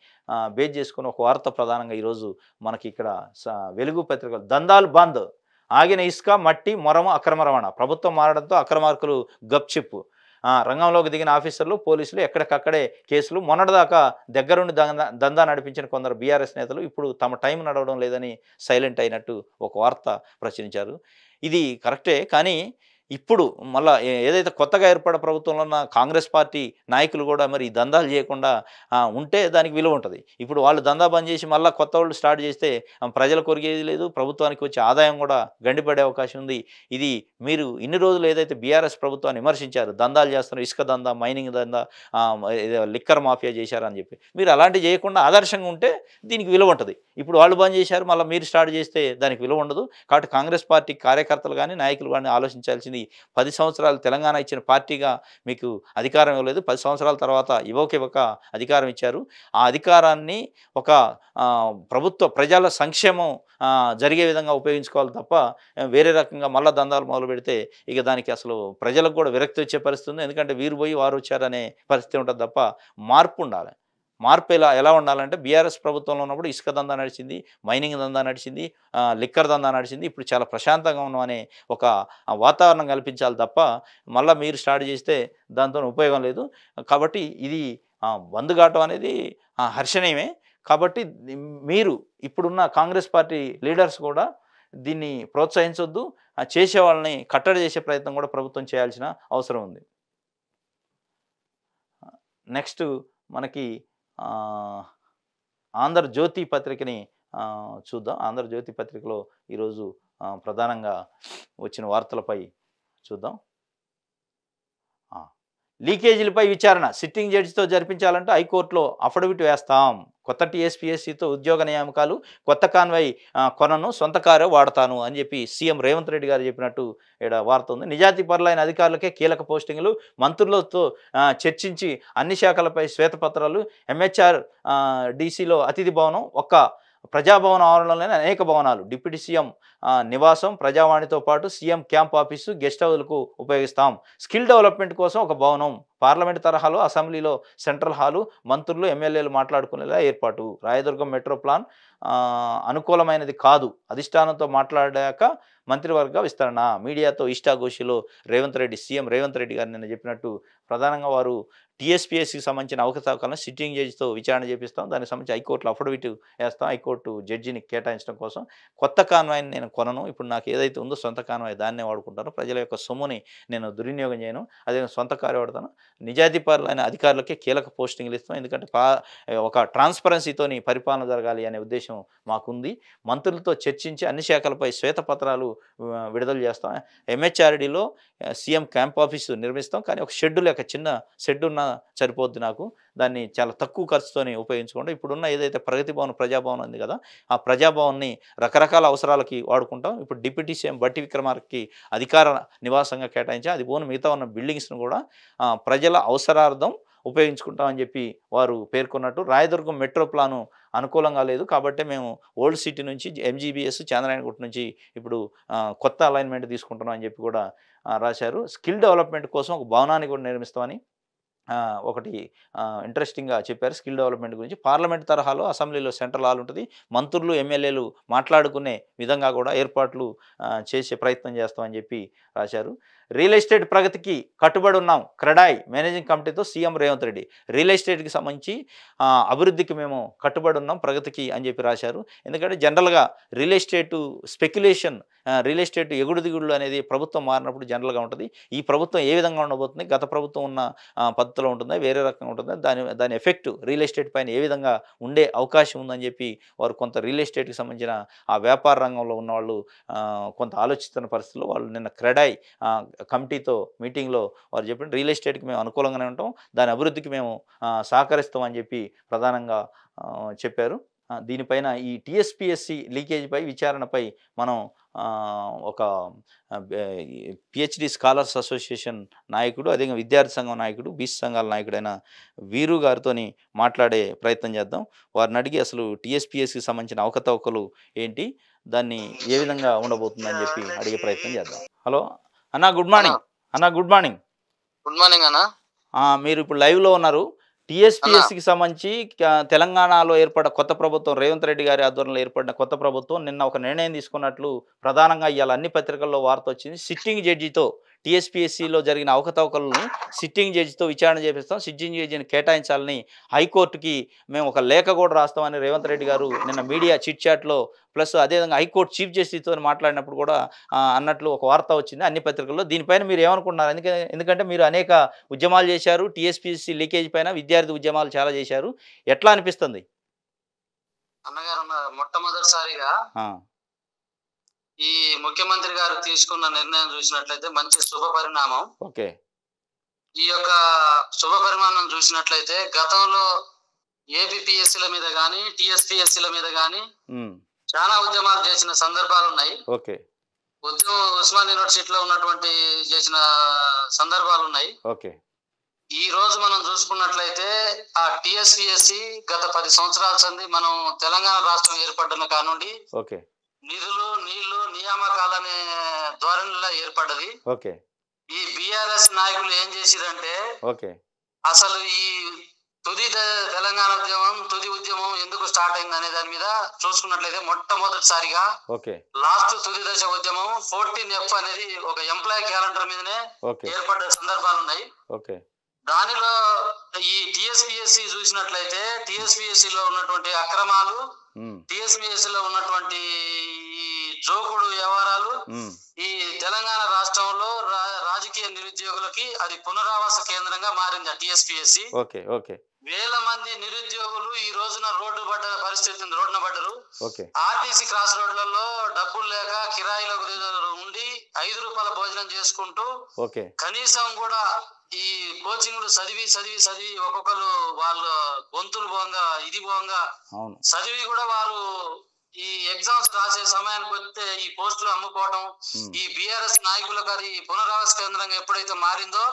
బేస్ చేసుకుని ఒక వార్త ప్రధానంగా ఈరోజు మనకి ఇక్కడ వెలుగు పత్రికలు దందాలు బంద్, ఆగిన ఇసుక మట్టి మొరము అక్రమ రవాణా, ప్రభుత్వం మారడంతో అక్రమార్కులు గప్చిప్పు, రంగంలోకి దిగిన ఆఫీసర్లు పోలీసులు ఎక్కడికక్కడే కేసులు, మొన్నటిదాకా దగ్గరుండి దందా నడిపించిన కొందరు బీఆర్ఎస్ నేతలు ఇప్పుడు తమ టైం నడవడం లేదని సైలెంట్ అయినట్టు ఒక వార్త ప్రచురించారు. ఇది కరెక్టే, కానీ ఇప్పుడు మళ్ళా ఏదైతే కొత్తగా ఏర్పడిన ప్రభుత్వంలో ఉన్న కాంగ్రెస్ పార్టీ నాయకులు కూడా మరి ఈ దందాలు చేయకుండా ఉంటే దానికి విలువ ఉంటుంది. ఇప్పుడు వాళ్ళు దందా బంద్ చేసి మళ్ళీ కొత్త వాళ్ళు స్టార్ట్ చేస్తే ప్రజలు కొరిగేది లేదు, ప్రభుత్వానికి వచ్చే ఆదాయం కూడా గండిపడే అవకాశం ఉంది. ఇది మీరు ఇన్ని రోజులు ఏదైతే బీఆర్ఎస్ ప్రభుత్వాన్ని విమర్శించారు, దందాలు చేస్తున్నారు, ఇసుక దందా, మైనింగ్ దందా, లిక్కర్ మాఫియా చేశారని చెప్పి, మీరు అలాంటివి చేయకుండా ఆదర్శంగా ఉంటే దీనికి విలువ ఉంటుంది. ఇప్పుడు వాళ్ళు బంద్ చేశారు, మళ్ళీ మీరు స్టార్ట్ చేస్తే దానికి విలువ ఉండదు. కాబట్టి కాంగ్రెస్ పార్టీ కార్యకర్తలు కానీ నాయకులు కానీ ఆలోచించాల్సింది, 10 సంవత్సరాలు తెలంగాణ ఇచ్చిన పార్టీగా మీకు అధికారం ఇవ్వలేదు, 10 సంవత్సరాల తర్వాత ఇవ్వక అధికారం ఇచ్చారు. ఆ అధికారాన్ని ఒక ప్రభుత్వ ప్రజల సంక్షేమం జరిగే విధంగా ఉపయోగించుకోవాలి తప్ప వేరే రకంగా మళ్ళా దందాలు మొదలు పెడితే ఇక దానికి అసలు ప్రజలకు కూడా విరక్తి వచ్చే పరిస్థితి ఉంది. ఎందుకంటే వీరు పోయి వారు వచ్చారనే పరిస్థితి ఉంటుంది తప్ప మార్పు ఉండాలి. మార్పు ఎలా ఉండాలంటే బీఆర్ఎస్ ప్రభుత్వంలో ఉన్నప్పుడు ఇసుక దందా నడిచింది, మైనింగ్ దందా నడిచింది, లిక్కర్ దందా నడిచింది. ఇప్పుడు చాలా ప్రశాంతంగా ఉన్నాం అనే ఒక వాతావరణం కల్పించాలి తప్ప మళ్ళీ మీరు స్టార్ట్ చేస్తే దాంతో ఉపయోగం లేదు. కాబట్టి ఇది బంద్ కావటం అనేది హర్షణీయమే. కాబట్టి మీరు ఇప్పుడున్న కాంగ్రెస్ పార్టీ లీడర్స్ కూడా దీన్ని ప్రోత్సహించొద్దు, చేసే వాళ్ళని కట్టడి చేసే ప్రయత్నం కూడా ప్రభుత్వం చేయాల్సిన అవసరం ఉంది. నెక్స్ట్ మనకి ఆంధ్రజ్యోతి పత్రికని చూద్దాం. ఆంధ్రజ్యోతి పత్రికలో ఈరోజు ప్రధానంగా వచ్చిన వార్తలపై చూద్దాం. లీకేజీలపై విచారణ సిట్టింగ్ జడ్జితో జరిపించాలంటే హైకోర్టులో అఫిడవిట్ వేస్తాం, కొత్త టీఎస్పీఎస్సీతో ఉద్యోగ నియామకాలు, కొత్త కాన్వాయ్ కొనను, సొంత కారే వాడతాను అని చెప్పి సీఎం రేవంత్ రెడ్డి గారు చెప్పినట్టు ఇక్కడ వార్త ఉంది. నిజాయితీ పరులైన అధికారులకే కీలక పోస్టింగ్లు, మంత్రులతో చర్చించి అన్ని శాఖలపై శ్వేతపత్రాలు, ఎంహెచ్ఆర్ డీసీలో అతిథి భవనం, ఒక్క ప్రజాభవన ఆవరణలోనే అనేక భవనాలు, డిప్యూటీ సీఎం నివాసం, ప్రజావాణితో పాటు సీఎం క్యాంప్ ఆఫీసు, గెస్ట్ హౌస్లకు ఉపయోగిస్తాం, స్కిల్ డెవలప్మెంట్ కోసం ఒక భవనం, పార్లమెంట్ తరహాలో అసెంబ్లీలో సెంట్రల్ హాలు, మంత్రులు ఎమ్మెల్యేలు మాట్లాడుకునేలా ఏర్పాటు, రాయదుర్గం మెట్రో ప్లాన్ అనుకూలమైనది కాదు, అధిష్టానంతో మాట్లాడాక మంత్రివర్గ విస్తరణ, మీడియాతో ఇష్టాగోషిలో సీఎం రేవంత్ రెడ్డి గారు నిన్న చెప్పినట్టు ప్రధానంగా వారు టీఎస్పీఎస్సీకి సంబంధించిన అవకతవకలను సిట్టింగ్ జడ్జితో విచారణ చేపిస్తాం, దానికి సంబంధించి హైకోర్టులో అఫిడవిట్ వేస్తాం, హైకోర్టు జడ్జిని కేటాయించడం కోసం, కొత్త కాన్వాయ్ని నేను కొనను, ఇప్పుడు నాకు ఏదైతే ఉందో సొంత కాన్వాయ్ దాన్నే వాడుకుంటాను, ప్రజల యొక్క సొమ్ముని నేను దుర్వినియోగం చేయను, అదే సొంత కారు వాడతాను, నిజాయితీ పరులైన అధికారులకే కీలక పోస్టింగ్లు ఇస్తాం, ఎందుకంటే ఒక ట్రాన్స్పరెన్సీతోని పరిపాలన జరగాలి అనే ఉద్దేశం మాకుంది, మంత్రులతో చర్చించి అన్ని శాఖలపై శ్వేతపత్రాలు విడుదల చేస్తాం, ఎంహెచ్ఆర్డీలో సీఎం క్యాంప్ ఆఫీసు నిర్మిస్తాం, కానీ ఒక షెడ్ లేక చిన్న షెడ్ ఉన్న సరిపోద్ది నాకు, దాన్ని చాలా తక్కువ ఖర్చుతోనే ఉపయోగించుకుంటాం. ఇప్పుడున్న ఏదైతే ప్రగతి భవన్ ప్రజాభవన్ ఉంది కదా, ఆ ప్రజాభవన్ని రకరకాల అవసరాలకి వాడుకుంటాం. ఇప్పుడు డిప్యూటీ సీఎం బట్టి విక్రమార్కకి అధికార నివాసంగా కేటాయించాం, అది పోను మిగతా ఉన్న బిల్డింగ్స్ను కూడా ప్రజల అవసరార్థం ఉపయోగించుకుంటామని చెప్పి వారు పేర్కొన్నట్టు. రాయదుర్గం మెట్రో ప్లాను అనుకూలంగా లేదు కాబట్టి మేము ఓల్డ్ సిటీ నుంచి ఎంజీబీఎస్ చంద్రాయణగుట్ట నుంచి ఇప్పుడు కొత్త అలైన్మెంట్ తీసుకుంటున్నాం అని చెప్పి కూడా రాశారు. స్కిల్ డెవలప్మెంట్ కోసం ఒక భవనాన్ని కూడా నిర్మిస్తామని ఒకటి ఇంట్రెస్టింగ్గా చెప్పారు. స్కిల్ డెవలప్మెంట్ గురించి పార్లమెంట్ తరహాలో అసెంబ్లీలో సెంట్రల్ హాల్ ఉంటుంది, మంత్రులు ఎమ్మెల్యేలు మాట్లాడుకునే విధంగా కూడా ఏర్పాట్లు చేసే ప్రయత్నం చేస్తామని చెప్పి రాశారు. రియల్ ఎస్టేట్ ప్రగతికి కట్టుబడి ఉన్నాం. క్రెడాయ్ మేనేజింగ్ కమిటీతో సీఎం రేవంత్ రెడ్డి. రియల్ ఎస్టేట్‌కి సంబంధించి అభివృద్ధికి మేము కట్టుబడి ఉన్నాం ప్రగతికి అని చెప్పి రాశారు. ఎందుకంటే జనరల్‌గా real estate speculation real estate ఎగుడు దిగుడులు అనేది ప్రభుత్వం మారినప్పుడు జనరల్‌గా ఉంటది. ఈ ప్రభుత్వం ఏ విధంగా ఉండబోతుంది? గత ప్రభుత్వం ఉన్న పద్ధతిలో ఉంటుందా? వేరే రకంగా ఉంటుందా? దాని ఎఫెక్ట్ రియల్ ఎస్టేట్ పైన ఏ విధంగా ఉండే అవకాశం ఉందని చెప్పి వారు కొంత రియల్ ఎస్టేట్‌కి సంబంధించిన ఆ వ్యాపార రంగంలో ఉన్నవాళ్ళు కొంత ఆలోచిస్తున్న పరిస్థితిలో వాళ్ళు నిన్న క్రెడాయ్ కమిటీతో మీటింగ్‌లో వారు చెప్పిన రియల్ ఎస్టేట్‌కి మేము అనుకూలంగానే ఉంటాం. దాని అభివృద్ధికి మేము సహకరిస్తాం అని చెప్పి ప్రధానంగా చెప్పారు. దీనిపైన ఈ టీఎస్‌పీఎస్‌సీ లీకేజ్‌పై విచారణపై మనం ఒక పీహెచ్‌డీ స్కాలర్స్ అసోసియేషన్ నాయకుడు, అదేవిధంగా విద్యార్థి సంఘం నాయకుడు, బీసీ సంఘాల నాయకుడైన వీరు గారితోని మాట్లాడే ప్రయత్నం చేద్దాం. వారిని అడిగి అసలు టీఎస్‌పీఎస్‌కి సంబంధించిన అవకతవకలు ఏంటి? దాన్ని ఏ విధంగా ఉండబోతుందని చెప్పి అడిగే ప్రయత్నం చేద్దాం. హలో అన్న, గుడ్ మార్నింగ్. అన్న గుడ్ మార్నింగ్. గుడ్ మార్నింగ్ అన్న. మీరు ఇప్పుడు లైవ్‌లో ఉన్నారు. టీఎస్‌పీఎస్‌కి సంబంధించి తెలంగాణలో ఏర్పడ్డ కొత్త ప్రభుత్వం, రేవంత్ రెడ్డి గారి ఆధ్వర్యంలో ఏర్పడిన కొత్త ప్రభుత్వం నిన్న ఒక నిర్ణయం తీసుకున్నట్లు ప్రధానంగా ఇవాళ అన్ని పత్రికల్లో వార్త వచ్చింది. సిట్టింగ్ జడ్జితో టీఎస్‌పీఎస్‌సీలో జరిగిన అవకతవకలని సిట్టింగ్ జడ్జితో విచారణ చేపిస్తాం, సిట్టింగ్ జడ్జిని కేటాయించాలని హైకోర్టుకి మేము ఒక లేఖ కూడా రాస్తామని రేవంత్ రెడ్డి గారు నిన్న మీడియా చిట్ చాట్లో ప్లస్ అదేవిధంగా హైకోర్టు చీఫ్ జస్టిస్తో మాట్లాడినప్పుడు కూడా అన్నట్లు ఒక వార్త వచ్చింది అన్ని పత్రికల్లో. దీనిపైన మీరు ఏమనుకుంటున్నారు? ఎందుకంటే మీరు అనేక ఉద్యమాలు చేశారు, టీఎస్‌పీఎస్‌సీ లీకేజ్ పైన విద్యార్థి ఉద్యమాలు చాలా చేశారు. ఎట్లా అనిపిస్తుంది అన్నగారు? మొట్టమొదటిసారిగా ఈ ముఖ్యమంత్రి గారు తీసుకున్న నిర్ణయం చూసినట్లయితే మంచి శుభ పరిణామం. ఓకే. ఈ యొక్క శుభ పరిణామం చూసినట్లయితే గతంలో ఏపీపీఎస్సీల మీద కానీ టీఎస్పీఎస్సీల మీద కానీ చాలా ఉద్యమాలు చేసిన సందర్భాలు ఉన్నాయి. ఓకే. ఉద్యమం ఉస్మాన్ యూనివర్సిటీలో ఉన్నటువంటి చేసిన సందర్భాలు ఉన్నాయి. ఓకే. ఈ రోజు మనం చూసుకున్నట్లయితే ఆ టీఎస్పీఎస్సీ గత 10 సంవత్సరాల సంది మనం తెలంగాణ రాష్ట్రం ఏర్పడిన కానుండి ఓకే నిధులు, నీళ్లు, నియామకాలనే ధోరణిలో ఏర్పడ్డది. ఓకే. ఈ బీఆర్ఎస్ నాయకులు ఏం చేసిరంటే ఓకే అసలు ఈ తుది తెలంగాణ ఉద్యమం, తుది ఉద్యమం ఎందుకు స్టార్ట్ అయింది అనే దాని మీద చూసుకున్నట్లయితే మొట్టమొదటిసారిగా లాస్ట్ తుది దశ ఉద్యమం 14F అనేది ఒక ఎంప్లాయీ క్యాలెండర్ మీదనే ఏర్పడ్డ సందర్భాలు ఉన్నాయి. దానిలో ఈ టీఎస్పీఎస్సీ చూసినట్లయితే టీఎస్పీఎస్సీలో ఉన్నటువంటి అక్రమాలు, టీఎస్పీఎస్సీలో ఉన్నటువంటి ఈ జోకుడు వ్యవహారాలు ఈ తెలంగాణ రాష్ట్రంలో రాజకీయ నిరుద్యోగులకి అది పునరావాస కేంద్రంగా మారింది. టీఎస్పీఎస్సీ వేల మంది నిరుద్యోగులు ఈ రోజున రోడ్డు పడ్డ పరిస్థితి, రోడ్డున పడ్డరు. ఆర్టీసీ క్రాస్ రోడ్లలో డబ్బులు లేక కిరాయిలకు ఉండి 5 రూపాయల భోజనం చేసుకుంటూ కనీసం కూడా ఈ కోచింగ్లు చదివి ఒక్కొక్కరు వాళ్ళ గొంతులు పోంగా ఇది పోంగా చదివి కూడా వారు ఈ ఎగ్జామ్స్ రాసే సమయానికి వస్తే ఈ పోస్టులు అమ్ముకోవడం, ఈ బీఆర్ఎస్ నాయకులకు అది పునరావాస కేంద్రంగా ఎప్పుడైతే మారిందో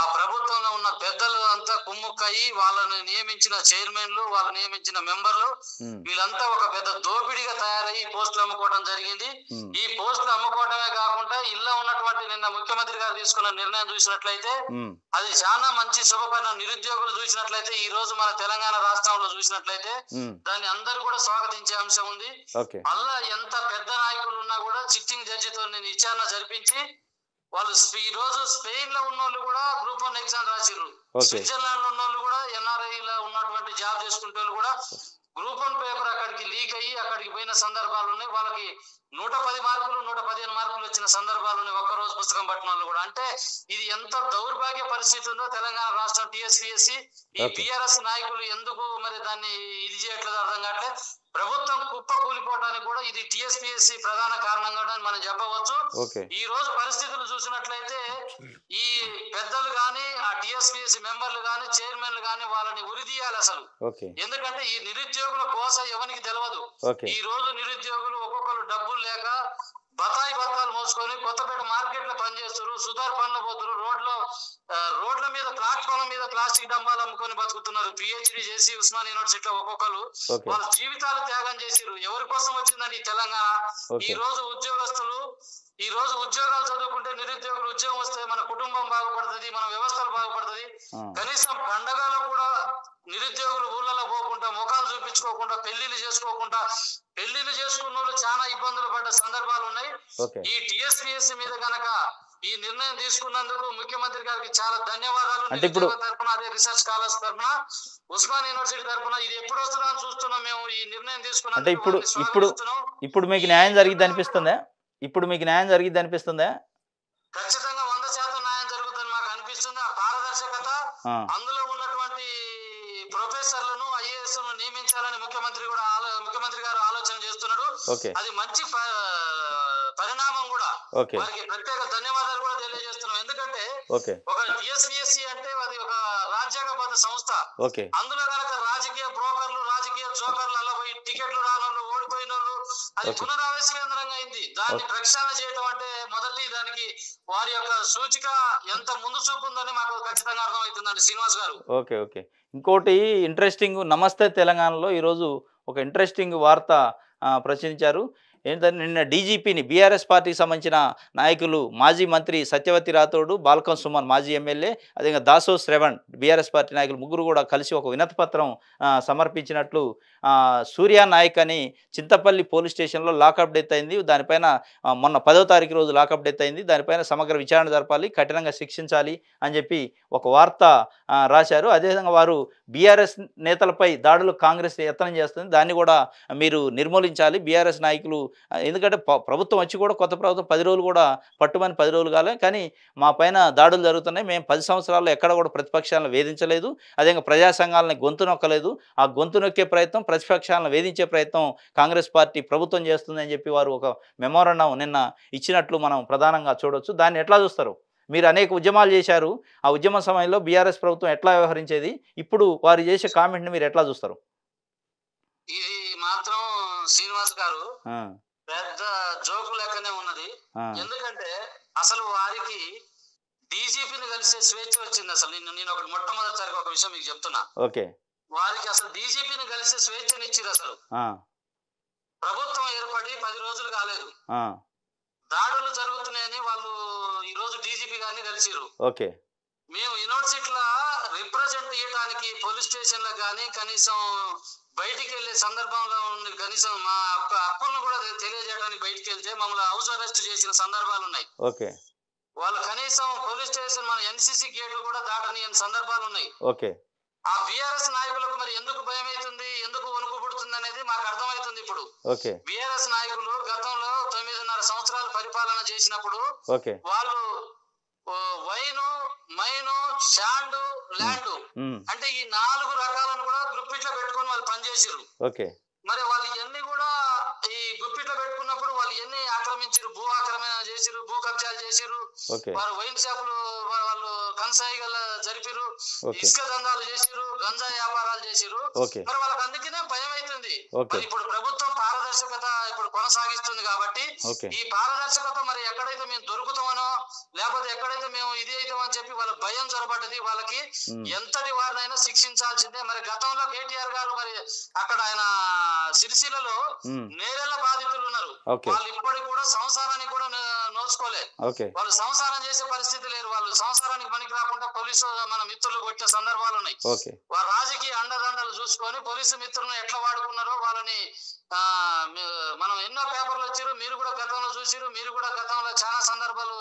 ఆ ప్రభుత్వంలో ఉన్న పెద్దలు అంతా కుమ్ముక్కయి వాళ్ళని నియమించిన చైర్మన్లు, వాళ్ళు నియమించిన మెంబర్లు వీళ్ళంతా ఒక పెద్ద దోపిడిగా తయారయ్యి పోస్టులు అమ్ముకోవడం జరిగింది. ఈ పోస్టులు అమ్ముకోవడమే కాకుండా ఇల్లు ఉన్నటువంటి నిన్న ముఖ్యమంత్రి గారు తీసుకున్న నిర్ణయం చూసినట్లయితే అది చాలా మంచి శుభపరిణామం. నిరుద్యోగులు చూసినట్లయితే ఈ రోజు మన తెలంగాణ రాష్ట్రంలో చూసినట్లయితే దాన్ని అందరూ కూడా స్వాగతించే అంశం ఉంది. అలా ఎంత పెద్ద నాయకులు ఉన్నా కూడా సిట్టింగ్ జడ్జితో నేను విచారణ జరిపించి వాళ్ళు ఈ రోజు స్పెయిన్ లో ఉన్న వాళ్ళు కూడా గ్రూప్ 1 ఎగ్జామ్ రాసిర్రు. స్విట్జర్లాండ్ లో ఉన్న వాళ్ళు కూడా ఎన్ఆర్ఐ లో ఉన్నటువంటి జాబ్ చేసుకుంటే వాళ్ళు కూడా గ్రూప్ 1 పేపర్ అక్కడికి లీక్ అయ్యి అక్కడికి పోయిన సందర్భాలు ఉన్నాయి. వాళ్ళకి 110 మార్కులు 115 మార్కులు వచ్చిన సందర్భాలు ఉన్నాయి ఒక్కరోజు పుస్తకం పట్టిన వాళ్ళు కూడా. అంటే ఇది ఎంత దౌర్భాగ్య పరిస్థితి ఉందో తెలంగాణ రాష్ట్రం టీఎస్పీఎస్సీ ఈ బీఆర్ఎస్ నాయకులు ఎందుకు మరి దాన్ని ఇది చేయట్లేదు అర్థం కావట్లేదు. ప్రభుత్వం కుప్ప కూలిపోవడానికి కూడా ఇది టీఎస్పీఎస్సీ ప్రధాన కారణంగా మనం చెప్పవచ్చు. ఈ రోజు పరిస్థితులు చూసినట్లయితే ఈ పెద్దలు గాని ఆ టీఎస్పీఎస్సీ మెంబర్లు గాని చైర్మన్లు గాని వాళ్ళని ఉరిదీయాలి అసలు. ఎందుకంటే ఈ నిరుద్యోగుల కోసం ఎవరికి తెలియదు. ఈ రోజు నిరుద్యోగులు ఒక్కొక్కరు డబ్బులు లేక బతాయి బత్తాలు మోసుకొని కొత్తపేట మార్కెట్ లో పనిచేస్తారు, సుధార్ పనులు పోతారు, రోడ్ల మీద ప్లాట్ఫామ్ మీద ప్లాస్టిక్ డంబాలు అమ్ముకొని బతుకుతున్నారు. పిహెచ్డి చేసి ఉస్మాన్ యూనివర్సిటీలో ఒక్కొక్కరు వాళ్ళ జీవితాలు త్యాగం చేసిరు. ఎవరి కోసం వచ్చిందండి తెలంగాణ? ఈ రోజు ఉద్యోగస్తులు ఈ రోజు ఉద్యోగాలు చదువుకుంటే నిరుద్యోగులు ఉద్యోగం వస్తే మన కుటుంబం బాగుపడుతుంది, మన వ్యవస్థలు బాగుపడుతుంది. కనీసం పండగలో కూడా నిరుద్యోగులు ఊళ్ళలో పోకుండా ముఖాలు చూపించుకోకుండా పెళ్లిళ్ళు చేసుకోకుండా పెళ్లిళ్ళు చేసుకున్న వాళ్ళు చాలా ఇబ్బందులు పడ్డ సందర్భాలు ఉన్నాయి. ఈ టీఎస్పీఎస్సీ మీద గనక ఈ నిర్ణయం తీసుకున్నందుకు ముఖ్యమంత్రి గారికి చాలా ధన్యవాదాలు. అంటే ఇప్పుడు తరపున అదే రీసెర్చ్ స్కాలర్స్ తరపున ఉస్మాన్ యూనివర్సిటీ తరపున ఇది ఎప్పుడు వస్తుందని చూస్తున్నాం మేము. ఈ నిర్ణయం తీసుకున్నాం. అంటే ఇప్పుడు మీకు న్యాయం జరిగిద్ది అనిపిస్తుందా? ఇప్పుడు మీకు న్యాయం జరిగిద్ది అనిపిస్తుందా? ఖచ్చితంగా 100% న్యాయం జరుగుతుందని మాకు అనిపిస్తుంది. ఆ పారదర్శకత, అందులో ఉన్నటువంటి ప్రొఫెసర్లను ఐఏఎస్ నియమించాలని ముఖ్యమంత్రి గారు ఆలోచన చేస్తున్నాడు. అది మంచి పరిణామం కూడా. వారికి ప్రత్యేక ధన్యవాదాలు కూడా తెలియజేస్తున్నాం. ఎందుకంటే ఒక టిఎస్పిఎస్సి అంటే అది ఒక రాజ్యాంగబద్ధ సంస్థ. అందులో కనుక రాజకీయ బ్రోకర్లు, రాజకీయ జోకర్లు అలా పోయి టికెట్లు రానోళ్ళు, ఓడిపోయిన వాళ్ళు, అది పునరావాస కేంద్రంగా అయింది. దాన్ని ప్రక్షాళన చేయడం అంటే మొదటి దానికి వారి యొక్క సూచిక ఎంత ముందు చూపు ఉందని మాకు ఖచ్చితంగా అర్థమవుతుందండి శ్రీనివాస్ గారు. ఓకే. ఇంకోటి ఇంట్రెస్టింగ్, నమస్తే తెలంగాణలో ఈరోజు ఒక ఇంట్రెస్టింగ్ వార్త ప్రచురించారు. ఏంటంటే నిన్న డీజీపీని బీఆర్ఎస్ పార్టీకి సంబంధించిన నాయకులు మాజీ మంత్రి సత్యవతి రాథోడు, బాల్కం సుమన్ మాజీ ఎమ్మెల్యే, అదేవిధంగా దాసో శ్రవణ్ బీఆర్ఎస్ పార్టీ నాయకులు ముగ్గురు కూడా కలిసి ఒక వినతి పత్రం సమర్పించినట్లు సూర్య నాయక్ అని చింతపల్లి పోలీస్ స్టేషన్లో లాకప్ డెత్ అయింది. దానిపైన మొన్న 10వ తారీఖు రోజు లాకప్ డెత్ అయింది. దానిపైన సమగ్ర విచారణ జరపాలి, కఠినంగా శిక్షించాలి అని చెప్పి ఒక వార్త రాశారు. అదేవిధంగా వారు బీఆర్ఎస్ నేతలపై దాడులు కాంగ్రెస్ యత్నం చేస్తుంది, దాన్ని కూడా మీరు నిర్మూలించాలి బీఆర్ఎస్ నాయకులు. ఎందుకంటే ప్రభుత్వం వచ్చి కూడా కొత్త ప్రభుత్వం 10 రోజులు కూడా పట్టుమని 10 రోజులు కాలే, కానీ మా పైన దాడులు జరుగుతున్నాయి. మేము 10 సంవత్సరాల్లో ఎక్కడ కూడా ప్రతిపక్షాలను వేధించలేదు, అదేవిధంగా ప్రజా సంఘాలని గొంతు నొక్కలేదు. ఆ గొంతు నొక్కే ప్రయత్నం, ప్రతిపక్షాలను వేధించే ప్రయత్నం కాంగ్రెస్ పార్టీ ప్రభుత్వం చేస్తుందని చెప్పి వారు ఒక మెమోరాండం నిన్న ఇచ్చినట్లు మనం ప్రధానంగా చూడవచ్చు. దాన్ని ఎట్లా చూస్తారు? మీరు అనేక ఉద్యమాలు చేశారు, ఆ ఉద్యమ సమయంలో బీఆర్ఎస్ ప్రభుత్వం ఎట్లా వ్యవహరించేది, ఇప్పుడు వారు చేసే కామెంట్ని మీరు ఎట్లా చూస్తారు? ఇది మాత్రం శ్రీనివాస్ గారు పెద్ద జోకు లెక్కనే ఉన్నది. ఎందుకంటే అసలు వారికి డీజీపీని కలిసే స్వేచ్ఛ వచ్చింది. అసలు నేను ఒక మొట్టమొదటిసారిగా ఒక విషయం మీకు చెప్తున్నా. వారికి అసలు డీజీపీని కలిసే స్వేచ్ఛనిచ్చింది. అసలు ప్రభుత్వం ఏర్పడి 10 రోజులు కాలేదు, దాడులు జరుగుతున్నాయని వాళ్ళు ఈ రోజు డీజీపీ గారిని కలిసిరు. మేము యూనివర్సిటీలో రిప్రజెంట్ చేయడానికి పోలీస్ స్టేషన్లో కానీ కనీసం బయటికి వెళ్ళే సందర్భంలో కనీసం మా హక్కులను కూడా తెలియజేయడానికి బయటికి వెళ్తే మమ్మల్ని హౌస్ అరెస్ట్ చేసిన సందర్భాలు ఉన్నాయి. వాళ్ళు కనీసం పోలీస్ స్టేషన్ మన ఎన్సీసీ గేట్లు కూడా దాటని సందర్భాలు ఉన్నాయి. ఆ బీఆర్ఎస్ నాయకులకు మరి ఎందుకు భయం అవుతుంది, ఎందుకు వణుకు పుడుతుంది అనేది మాకు అర్థమవుతుంది. ఇప్పుడు బీఆర్ఎస్ నాయకులు గతంలో 9.5 సంవత్సరాలు పరిపాలన చేసినప్పుడు వాళ్ళు వైను, మైను, శాండ్, ల్యాండ్ అంటే ఈ 4 రకాలను కూడా గ్రూప్ లో పెట్టుకొని వాళ్ళు పనిచేసారు. మరి వాళ్ళు ఇవన్నీ కూడా ఈ గుప్పిట్లో పెట్టుకున్నప్పుడు వాళ్ళు ఎన్ని ఆక్రమించారు, భూ ఆక్రమణ చేసిరు, భూ కబ్జాలు చేసిరు, వారు వైన్ షాపులు వాళ్ళు కన్సాయిగల జరిపిరు, ఇసుక దందాలు చేసిరు, గంజా వ్యాపారాలు చేసిరు. మరి వాళ్ళకి అందుకనే భయం అవుతుంది. ఇప్పుడు ప్రభుత్వం పారదర్శకత ఇప్పుడు కొనసాగిస్తుంది కాబట్టి ఈ పారదర్శకత మరి ఎక్కడైతే మేము దొరుకుతామనో లేకపోతే ఎక్కడైతే మేము ఇది అవుతామని చెప్పి వాళ్ళ భయం చొరబడ్డది. వాళ్ళకి ఎంతటి వారినైనా శిక్షించాల్సిందే. మరి గతంలో కేటీఆర్ గారు మరి అక్కడ ఆయన సిరిసిల్లలో నేరెళ్ల బాధితులు ఉన్నారు. వాళ్ళు ఇప్పటికి కూడా సంసారానికి కూడా నోచుకోలే, వాళ్ళు సంసారం చేసే పరిస్థితి లేరు. వాళ్ళు సంసారానికి పనికి రాకుండా పోలీసు మన మిత్రులు కొట్టిన సందర్భాలు ఉన్నాయి. వారు రాజకీయ అండదండలు చూసుకొని పోలీసు మిత్రులను ఎట్లా వాడుకున్నారో వాళ్ళని మనం ఎన్నో పేపర్లు వచ్చారు, మీరు కూడా గతంలో చూసిరు, మీరు కూడా గతంలో చాలా సందర్భాలు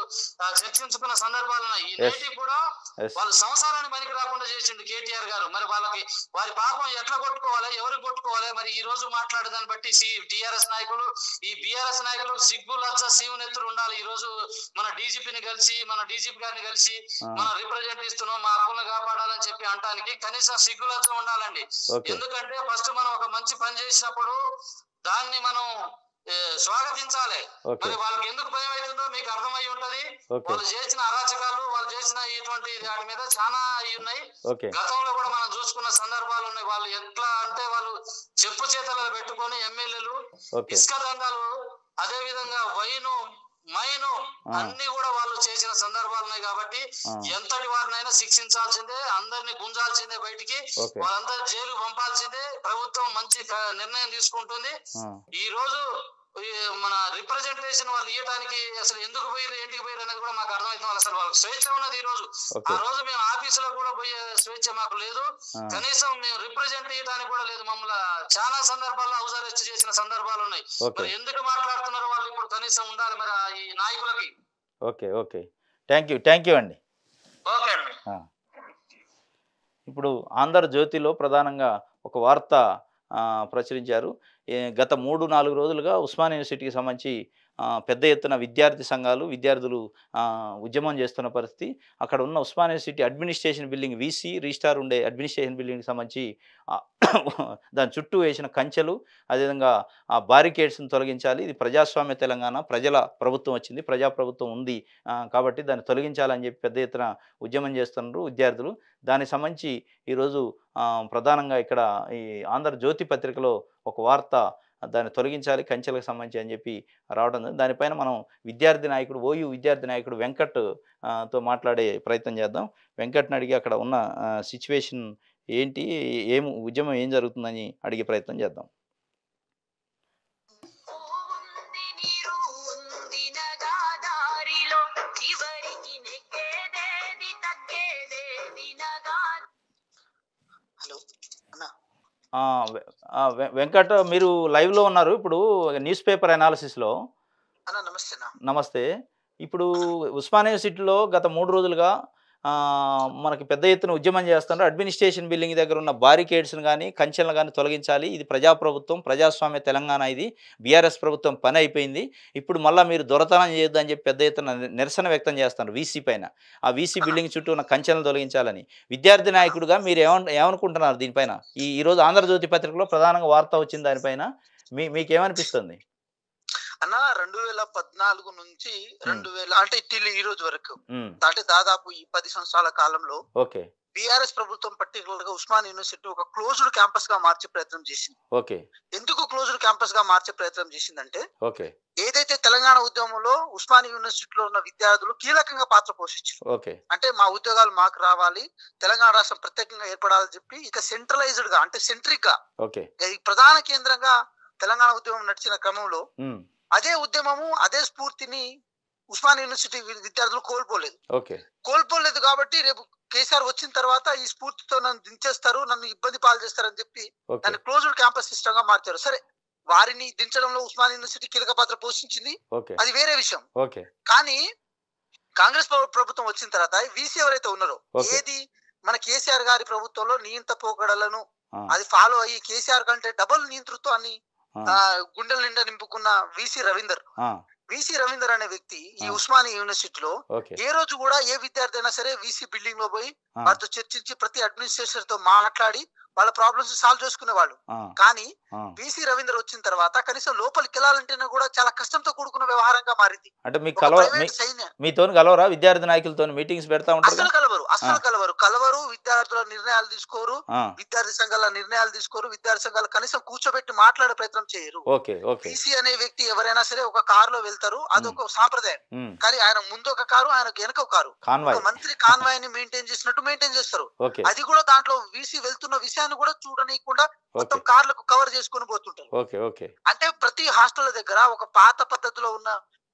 చర్చించుకున్న సందర్భాలు ఉన్నాయి. ఈ నేటికి కూడా వాళ్ళు సంసారాన్ని పనికి రాకుండా చేసిండు కేటీఆర్ గారు. మరి వాళ్ళకి వారి పాపం ఎట్లా కొట్టుకోవాలి, ఎవరికి కొట్టుకోవాలి? మరి ఈ రోజు మాట్లాడేదాన్ని బట్టి టిఆర్ఎస్ నాయకులు, ఈ బిఆర్ఎస్ నాయకులు సిగ్గు లచ్చ శివునెత్తులు ఉండాలి. ఈ రోజు మన డీజీపీని కలిసి, మన డీజీపీ గారిని కలిసి మనం రిప్రజెంట్ ఇస్తున్నాం, మా హక్కులను కాపాడాలని చెప్పి అంటానికి కనీసం సిగ్గు లచ్చ ఉండాలండి. ఎందుకంటే ఫస్ట్ మనం ఒక మంచి పని చేసినప్పుడు దాన్ని మనం స్వాగతించాలి. మరి వాళ్ళకి ఎందుకు భయం అవుతుందో మీకు అర్థమై ఉంటది. వాళ్ళు చేసిన అరాచకాలు, వాళ్ళు చేసిన ఇటువంటి వాటి మీద చాలా ఉన్నాయి. గతంలో కూడా మనం చూసుకున్న సందర్భాలు ఉన్నాయి. వాళ్ళు ఎట్లా అంటే వాళ్ళు చెప్పు చేతలు పెట్టుకొని ఎమ్మెల్యేలు ఇసుక దందాలు, అదే విధంగా వైను, మైను అన్ని కూడా వాళ్ళు చేసిన సందర్భాలు ఉన్నాయి. కాబట్టి ఎంతటి వారినైనా శిక్షించాల్సిందే, అందరినీ గుంజాల్సిందే, బయటికి వాళ్ళందరూ జైలు పంపాల్సిందే. ప్రభుత్వం మంచి నిర్ణయం తీసుకుంటుంది. ఈ రోజు మన రిప్రజెంటేషన్ వాళ్ళు ఇవ్వడానికి అసలు ఎందుకు పోయారు, ఏంటికి పోయారు అనేది కూడా మాకు అర్థమవుతుంది. అసలు వాళ్ళకి స్వేచ్ఛ ఉన్నది. ఈ రోజు ఆ రోజు మేము ఆఫీసులో కూడా పోయే స్వేచ్ఛ మాకు లేదు, కనీసం మేము రిప్రజెంట్ ఇవ్వడానికి కూడా లేదు. మమ్మల్ని చాలా సందర్భాల్లో హౌస్ అరెస్ట్ చేసిన సందర్భాలు ఉన్నాయి. మరి ఎందుకు మాట్లాడుతున్నారు వాళ్ళు ఇప్పుడు కనీసం ఉండాలి మరి ఈ నాయకులకి. థ్యాంక్ యూ అండి. ఓకే అండి. ఇప్పుడు ఆంధ్రజ్యోతిలో ప్రధానంగా ఒక వార్త ప్రచురించారు. గత 3-4 రోజులుగా ఉస్మానియా యూనివర్సిటీకి సంబంధించి పెద్ద ఎత్తున విద్యార్థి సంఘాలు, విద్యార్థులు ఉద్యమం చేస్తున్న పరిస్థితి. అక్కడ ఉన్న Osmania university administration building VC, registrar ఉండే అడ్మినిస్ట్రేషన్ బిల్డింగ్‌కి సంబంధించి ఆహ్, దాని చుట్టూ వేసిన కంచెలు, అదేవిధంగా ఆ బారికేడ్స్‌ని తొలగించాలి. ఇది ప్రజాస్వామ్య తెలంగాణ, ప్రజల ప్రభుత్వం వచ్చింది, ప్రజాప్రభుత్వం ఉంది. కాబట్టి దాన్ని తొలగించాలని చెప్పి పెద్ద ఎత్తున ఉద్యమం చేస్తున్నారు విద్యార్థులు. దానికి సంబంధించి ఈరోజు ప్రధానంగా ఇక్కడ ఈ ఆంధ్రజ్యోతి పత్రికలో ఒక వార్త దాన్ని తొలగించాలి కంచెలకు సంబంధించి అని చెప్పి రావడం జరిగింది. దానిపైన మనం విద్యార్థి నాయకుడు, ఓయూ విద్యార్థి నాయకుడు వెంకట్ తో మాట్లాడే ప్రయత్నం చేద్దాం. వెంకట్‌ని అడిగి అక్కడ ఉన్న సిట్యుయేషన్ ఏంటి, ఉద్యమం ఏం జరుగుతుందని అడిగే ప్రయత్నం చేద్దాం. వెంకట్, మీరు లైవ్‌లో ఉన్నారు ఇప్పుడు న్యూస్ పేపర్ అనాలిసిస్‌లో. నమస్తే. ఇప్పుడు ఉస్మానియా యూనివర్సిటీలో గత 3 రోజులుగా మనకి పెద్ద ఎత్తున ఉద్యమం చేస్తున్నారు. అడ్మినిస్ట్రేషన్ బిల్డింగ్ దగ్గర ఉన్న బారికేడ్స్‌ని గానీ, కంచెలను గానీ తొలగించాలి. ఇది ప్రజాప్రభుత్వం, ప్రజాస్వామ్య తెలంగాణ ఇది. బీఆర్ఎస్ ప్రభుత్వం పని అయిపోయింది. ఇప్పుడు మళ్ళా మీరు దొరతనం చేయొద్దని చెప్పి పెద్ద ఎత్తున నిరసన వ్యక్తం చేస్తున్నారు వీసీ పైన. ఆ వీసీ బిల్డింగ్ చుట్టూ ఉన్న కంచెలను తొలగించాలని. విద్యార్థి నాయకుడిగా మీరు ఏమనుకుంటున్నారు దీనిపైన? ఈరోజు ఆంధ్రజ్యోతి పత్రికలో ప్రధానంగా వార్త వచ్చింది దానిపైన. మీకేమనిపిస్తుంది? అన్న 2014 నుంచి 2000 అంటే ఈ రోజు వరకు అంటే దాదాపు ఈ 10 సంవత్సరాల కాలంలో బీఆర్ఎస్ ప్రభుత్వం పర్టికులర్ గా ఉస్మానియా యూనివర్సిటీ ఒక క్లోజ్డ్ క్యాంపస్ గా మార్చే ప్రయత్నం చేసింది. ఎందుకు క్లోజ్డ్ క్యాంపస్ గా మార్చే ప్రయత్నం చేసిందంటే ఏదైతే తెలంగాణ ఉద్యమంలో ఉస్మానియా యూనివర్సిటీలో ఉన్న విద్యార్థులు కీలకంగా పాత్ర పోషించారు. అంటే మా ఉద్యోగాలు మాకు రావాలి, తెలంగాణ రాష్ట్రం ప్రత్యేకంగా ఏర్పడాలని చెప్పి ఇక సెంట్రలైజ్డ్ గా అంటే సెంట్రిక్ గా ప్రధాన కేంద్రంగా తెలంగాణ ఉద్యమం నడిచిన క్రమంలో అదే ఉద్యమము అదే స్ఫూర్తిని ఉస్మానియా యూనివర్సిటీ విద్యార్థులు కోల్పోలేదు కాబట్టి రేపు కేసీఆర్ వచ్చిన తర్వాత ఈ స్ఫూర్తితో నన్ను దించేస్తారు, నన్ను ఇబ్బంది పాలు చేస్తారని చెప్పి దాన్ని క్లోజ్డ్ క్యాంపస్ సిస్టమ్ గా మార్చారు. సరే, వారిని దించడంలో ఉస్మానియా యూనివర్సిటీ కీలక పాత్ర పోషించింది, అది వేరే విషయం. కానీ కాంగ్రెస్ ప్రభుత్వం వచ్చిన తర్వాత వీసీ ఎవరైతే ఉన్నారో, ఏది మన కేసీఆర్ గారి ప్రభుత్వంలో నియంత పోకడలను అది ఫాలో అయ్యి కేసీఆర్ కంటే డబుల్ నియంతృత్వాన్ని గుండెల నిండా నింపుకున్న వీసీ రవీందర్ అనే వ్యక్తి ఈ ఉస్మానియా యూనివర్సిటీలో ఏ రోజు కూడా ఏ విద్యార్థి అయినా సరే వీసీ బిల్డింగ్ లో పోయి వారితో చర్చించి ప్రతి అడ్మినిస్ట్రేషన్ తో మాట్లాడి వాళ్ళ ప్రాబ్లమ్స్ సాల్వ్ చేసుకునేవాళ్ళు. కానీ వీసీ రవీందర్ వచ్చిన తర్వాత కనీసం లోపలికి వెళ్ళాలంటేనే కూడా చాలా కష్టంతో కూడుకున్న వ్యవహారంగా మారింది. అంటే మీతో కలవరా విద్యార్థి నాయకులతో మీటింగ్స్ పెడతా ఉంటారు? అసలు కలవరు. విద్యార్థుల నిర్ణయాలు తీసుకోరు, విద్యార్థి సంఘాల నిర్ణయాలు తీసుకోరు, విద్యార్థి సంఘాలు కనీసం కూర్చోబెట్టి మాట్లాడే ప్రయత్నం చేయరు. వీసీ అనే వ్యక్తి ఎవరైనా సరే ఒక కారులో వెళ్తారు, అదొక సాంప్రదాయం. కానీ ఆయన ముందు ఒక కారు, ఆయన వెనక ఒక కారు, మంత్రి కాన్వాయ్ ని మెయింటైన్ చేసినట్టు మెయింటైన్ చేస్తారు. అది కూడా దాంట్లో వీసీ వెళ్తున్న విషయాన్ని కూడా చూడనీయకుండా మొత్తం కార్లకు కవర్ చేసుకుని పోతుంటారు. అంటే ప్రతి హాస్టల్ దగ్గర ఒక పాత పద్ధతిలో ఉన్న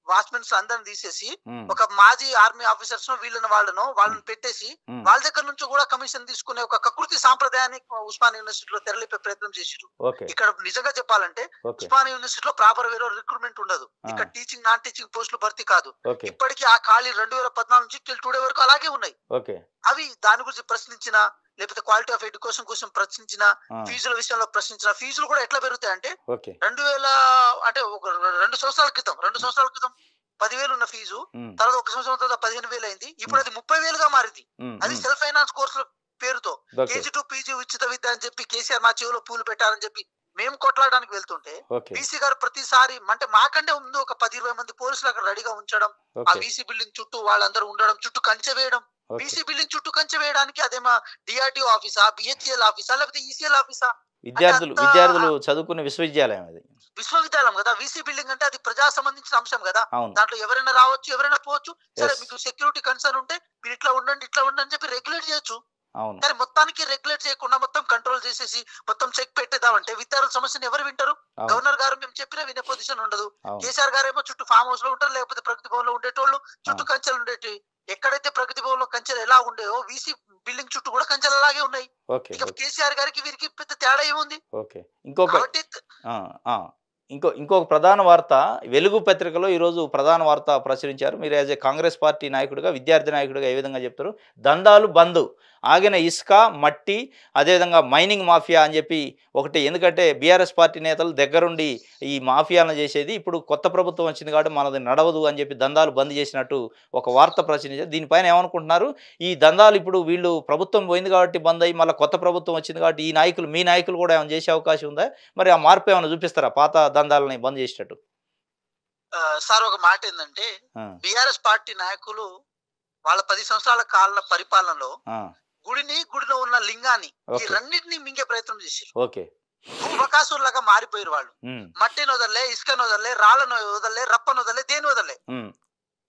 వాచ్మెన్స్ అందరిని తీసేసి ఒక మాజీ ఆర్మీ ఆఫీసర్స్ వాళ్ళని పెట్టేసి వాళ్ళ దగ్గర నుంచి కూడా కమిషన్ తీసుకునే ఒక కకృతి సాంప్రదాయాన్ని ఉస్మానియా యూనివర్సిటీలో తెరలిపే ప్రయత్నం చేశారు. ఇక్కడ నిజంగా చెప్పాలంటే ఉస్మానియా యూనివర్సిటీలో ప్రాపర్ వేరే రిక్రూట్మెంట్ ఉండదు. ఇక్కడ టీచింగ్ నాన్ టీచింగ్ పోస్టులు భర్తీ కాదు. ఇప్పటికీ ఆ ఖాళీ 2014 నుంచి టుడే వరకు అలాగే ఉన్నాయి. అవి దాని గురించి ప్రశ్నించిన, లేకపోతే క్వాలిటీ ఆఫ్ ఎడ్యుకేషన్ కోసం ప్రశ్నించిన, ఫీజుల విషయంలో ప్రశ్నించిన, ఫీజులు కూడా ఎట్లా పెరుగుతాయి అంటే 2000 అంటే ఒక 2 సంవత్సరాల క్రితం 10,000 ఉన్న ఫీజు తర్వాత 1 సంవత్సరం తర్వాత 15,000 అయింది. ఇప్పుడు అది 30,000గా మారింది. అది సెల్ఫ్ ఫైనాన్స్ కోర్సుల పేరుతో కేజీ టు పీజీ ఉచిత విద్య అని చెప్పి కేసీఆర్ మా చెవిలో పూలు పెట్టారని చెప్పి మేము కొట్లాడడానికి వెళ్తుంటే వీసీ గారు ప్రతిసారి అంటే మాకంటే ముందు ఒక 10-20 మంది పోలీసులు అక్కడ రెడీగా ఉంచడం, ఆ వీసీ బిల్డింగ్ చుట్టూ వాళ్ళందరూ ఉండడం, చుట్టూ కంచె వేయడం. వీసీ బిల్డింగ్ చుట్టూ కంచె వేయడానికి అదేమా డిఆర్టీఓ ఆఫీసా, బిహెచ్ఎల్ ఆఫీసా, లేకపోతే ఈసీఎల్ ఆఫీసా? విద్యార్థులు చదువుకునే విశ్వవిద్యాలయం అది. విశ్వవిద్యాలయం కదా. వీసీ బిల్డింగ్ అంటే అది ప్రజా సంబంధించిన అంశం కదా. దాంట్లో ఎవరైనా రావచ్చు, ఎవరైనా పోవచ్చు. సరే, మీకు సెక్యూరిటీ కన్సర్న్ ఉంటే మీరు ఇట్లా ఉండండి అని చెప్పి రెగ్యులేట్ చేయొచ్చు. కానీ మొత్తానికి రెగ్యులేట్ చేయకుండా మొత్తం కంట్రోల్ చేసేసి మొత్తం చెక్ పెట్టేద్దామంటే విద్యార్థుల సమస్యను ఎవరు వింటారు? గవర్నర్ గారు మేము చెప్పినా వినే పొజిషన్ ఉండదు. కేసీఆర్ గారు ఏమో చుట్టూ ఫామ్ హౌస్ లో ఉంటారు, లేకపోతే ప్రగతి భవన్ లో ఉండేటోళ్ళు, చుట్టూ కంచెలు ఉండేటి. ఎక్కడైతే ప్రగతి భవన్ లో కంచెలు ఎలా ఉండేవో వీసీ బిల్డింగ్ చుట్టూ కూడా కంచెలు అలాగే ఉన్నాయి. ఇక కేసీఆర్ గారికి వీరికి పెద్ద తేడా ఏముంది? ఇంకొక ప్రధాన వార్త వెలుగు పత్రికలో ఈరోజు ప్రధాన వార్త ప్రచురించారు. మీరు యాజ్ ఏ కాంగ్రెస్ పార్టీ నాయకుడిగా, విద్యార్థి నాయకుడిగా ఏ విధంగా చెప్తారు? దందాలు బంద్, ఆగిన ఇసుక, మట్టి, అదేవిధంగా మైనింగ్ మాఫియా అని చెప్పి ఒకటి. ఎందుకంటే బీఆర్ఎస్ పార్టీ నేతలు దగ్గరుండి ఈ మాఫియాలను చేసేది, ఇప్పుడు కొత్త ప్రభుత్వం వచ్చింది కాబట్టి మనది నడవదు అని చెప్పి దందాలు బంద్ చేసినట్టు ఒక వార్త ప్రచురించారు. దీనిపైన ఏమనుకుంటున్నారు? ఈ దందాలు ఇప్పుడు వీళ్ళు ప్రభుత్వం పోయింది కాబట్టి బంద్ అయ్యి మళ్ళీ కొత్త ప్రభుత్వం వచ్చింది కాబట్టి ఈ నాయకులు, మీ నాయకులు కూడా ఏమైనా చేసే అవకాశం ఉందా? మరి ఆ మార్పు ఏమైనా చూపిస్తారా పాత దందాలని బంద్ చేసేటట్టు? సార్ ఒక మాట ఏంటంటే, బీఆర్ఎస్ పార్టీ నాయకులు వాళ్ళ 10 సంవత్సరాల కాల పరిపాలనలో గుడిలో ఉన్న లింగాన్ని ఈ రెండింటినీ మింగే ప్రయత్నం చేశారు. ఓకే, బకాసురులాగా మారిపోయారు వాళ్ళు. మట్టిని వదలలే, ఇసుకను వదలలే, రాళ్ళను వదలలే, రప్పను వదలలే, దేని వదలలే.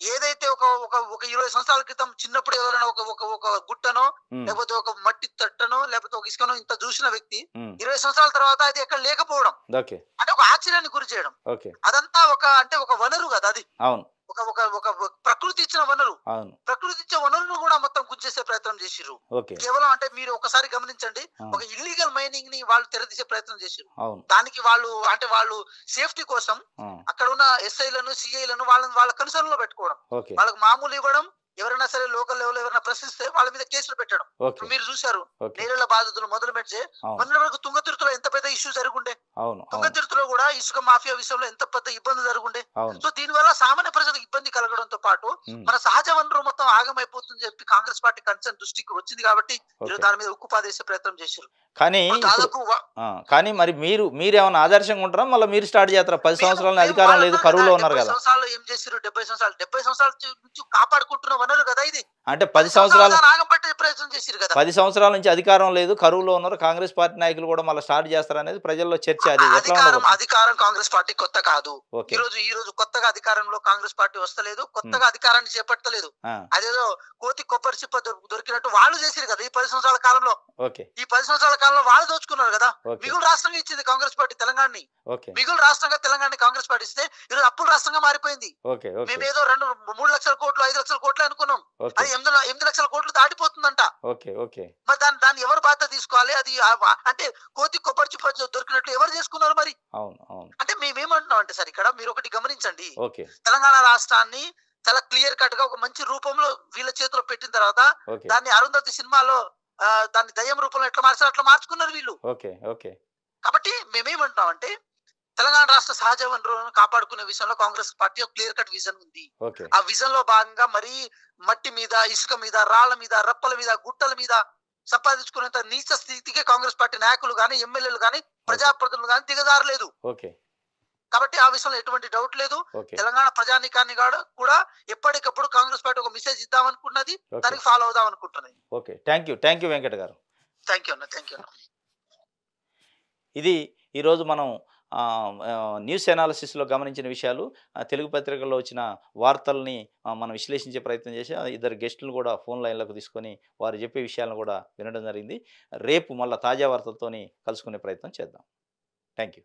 ఏదైతే ఒక 20 సంవత్సరాల క్రితం చిన్నప్పుడు ఎవరైనా ఒక గుట్టనో లేకపోతే ఒక మట్టి తట్టనో లేకపోతే ఒక ఇసుకనో ఇంత చూసిన వ్యక్తి 20 సంవత్సరాల తర్వాత అది ఎక్కడ లేకపోవడం అంటే ఒక ఆశ్చర్యాన్ని గురి చేయడం, అదంతా ఒక వనరు కదా అది. ఒక ప్రకృతి ఇచ్చిన వనరు, ప్రకృతి ఇచ్చే వనరును కూడా మొత్తం గుంచేసే ప్రయత్నం చేసిర్రు. కేవలం అంటే మీరు ఒకసారి గమనించండి, ఒక ఇల్లీగల్ మైనింగ్ ని వాళ్ళు తెరదీసే ప్రయత్నం చేసిర్రు. దానికి వాళ్ళు సేఫ్టీ కోసం అక్కడ ఉన్న ఎస్ఐలను, సిఐలను వాళ్ళ కన్సర్న్ లో పెట్టుకోవడం, వాళ్ళకి మామూలు ఇవ్వడం, ఎవరైనా సరే లోకల్ లెవెల్ ఎవరైనా ప్రశ్నిస్తే వాళ్ళ మీద కేసులు పెట్టడం. మీరు చూసారు నేరేళ్ల బాధితులు మొదలు పెడితే మొన్న వరకు తుంగతుర్తిలో ఎంత పెద్ద ఇష్యూ జరుగుండే, తుంగతుర్తిలో కూడా ఇసుక మాఫియా విషయంలో ఎంత పెద్ద ఇబ్బంది జరుగుండే. సో దీని వల్ల సామాన్య ప్రజలకు ఇబ్బంది కలగడంతో పాటు మన సహజ వనరు మొత్తం ఆగమైపోతుందని చెప్పి కాంగ్రెస్ పార్టీ కన్సర్న్ దృష్టికి వచ్చింది కాబట్టి దాని మీద ఉక్కుపాదేసే ప్రయత్నం చేశారు. కానీ మరి మీరేమన్నా ఆదర్శంగా ఉంటారా? మళ్ళీ మీరు స్టార్ట్ చేస్తారా? 10 సంవత్సరాల అధికారం లేదు, కరువులో ఉన్నారు కదా. 70 సంవత్సరాలు ఏం చేశారు? 70 సంవత్సరాల నుంచి కాపాడుకుంటున్న వనరు కదా ఇది. అంటే 10 సంవత్సరాలు ప్రయత్నం చేశారు కదా. 10 సంవత్సరాల నుంచి అధికారం లేదు, కరువులో ఉన్నారు, కాంగ్రెస్ పార్టీ నాయకులు కూడా మళ్ళీ స్టార్ట్ చేస్తారు అనేది ప్రజల్లో చర్చ. అది అధికారం కాంగ్రెస్ పార్టీ కొత్త కాదు. ఈ రోజు కొత్తగా అధికారంలో కాంగ్రెస్ పార్టీ వస్తలేదు, కొత్తగా అధికారాన్ని చేపట్టలేదు. అదేదో కోతి కొబ్బరి చిప్ప దొరికినట్టు వాళ్ళు చేశారు కదా ఈ 10 సంవత్సరాల కాలంలో. ఈ 10 సంవత్సరాల కాలంలో వాళ్ళు దోచుకున్నారు కదా. మిగులు రాష్ట్రంగా ఇచ్చింది కాంగ్రెస్ పార్టీ తెలంగాణని. మిగులు రాష్ట్రంగా తెలంగాణ కాంగ్రెస్ పార్టీ ఇస్తే ఈరోజు అప్పుల రాష్ట్రంగా మారిపోయింది. మేమేదో 2-3 లక్షల కోట్లు, 5 లక్షల కోట్లు అనుకున్నాం, అది 8 లక్షల కోట్లు దాటిపోతుందంట. మరి దాన్ని ఎవరు బాధ్యత తీసుకోవాలి? అది అంటే కోతి కొబ్బరి చిప్ప దొరికినట్లు ఎవరు చేసుకున్నారు మరి? అంటే మేమేమంటున్నాం అంటే సార్, ఇక్కడ మీరు ఒకటి గమనించండి, తెలంగాణ రాష్ట్రాన్ని చాలా క్లియర్ కట్ గా ఒక మంచి రూపంలో వీళ్ళ చేతిలో పెట్టిన తర్వాత దాన్ని అరుంధతి సినిమాలో దాన్ని దయ్యం రూపంలో ఎట్లా మార్చారు అట్లా మార్చుకున్నారు వీళ్ళు. కాబట్టి మేమేమంటున్నాం అంటే, తెలంగాణ రాష్ట్ర సహజ వనరులను కాపాడుకునే విషయంలో కాంగ్రెస్ పార్టీ ఒక క్లియర్ కట్ విజన్ ఉంది. ఆ విజన్ లో భాగంగా మరి మట్టి మీద, ఇసుక మీద, రాళ్ల మీద, రప్పల మీద, గుట్టల మీద సంపాదించుకునేంత నీచ స్థితికి కాంగ్రెస్ పార్టీ నాయకులు గాని, ఎమ్మెల్యేలు గాని, ప్రజాప్రతినిధులు గాని దిగజారలేదు. కాబట్టి ఆ విషయంలో ఎటువంటి డౌట్ లేదు. తెలంగాణ ప్రజానీకాన్ని కూడా ఎప్పటికప్పుడు కాంగ్రెస్ పార్టీ ఒక మెసేజ్ ఇద్దామనుకున్నది, దానికి ఫాలో అవుదాం అనుకుంటున్నది. ఓకే, థ్యాంక్ యూ వెంకట గారు. థ్యాంక్ యూ అన్న. ఇది ఈరోజు మనం న్యూస్ ఎనాలిసిస్లో గమనించిన విషయాలు, తెలుగు పత్రికల్లో వచ్చిన వార్తల్ని మనం విశ్లేషించే ప్రయత్నం చేసి 2 గెస్టులు కూడా ఫోన్ లైన్లకు తీసుకొని వారు చెప్పే విషయాలను కూడా వినడం జరిగింది. రేపు మళ్ళీ తాజా వార్తలతోని కలుసుకునే ప్రయత్నం చేద్దాం. Thank you.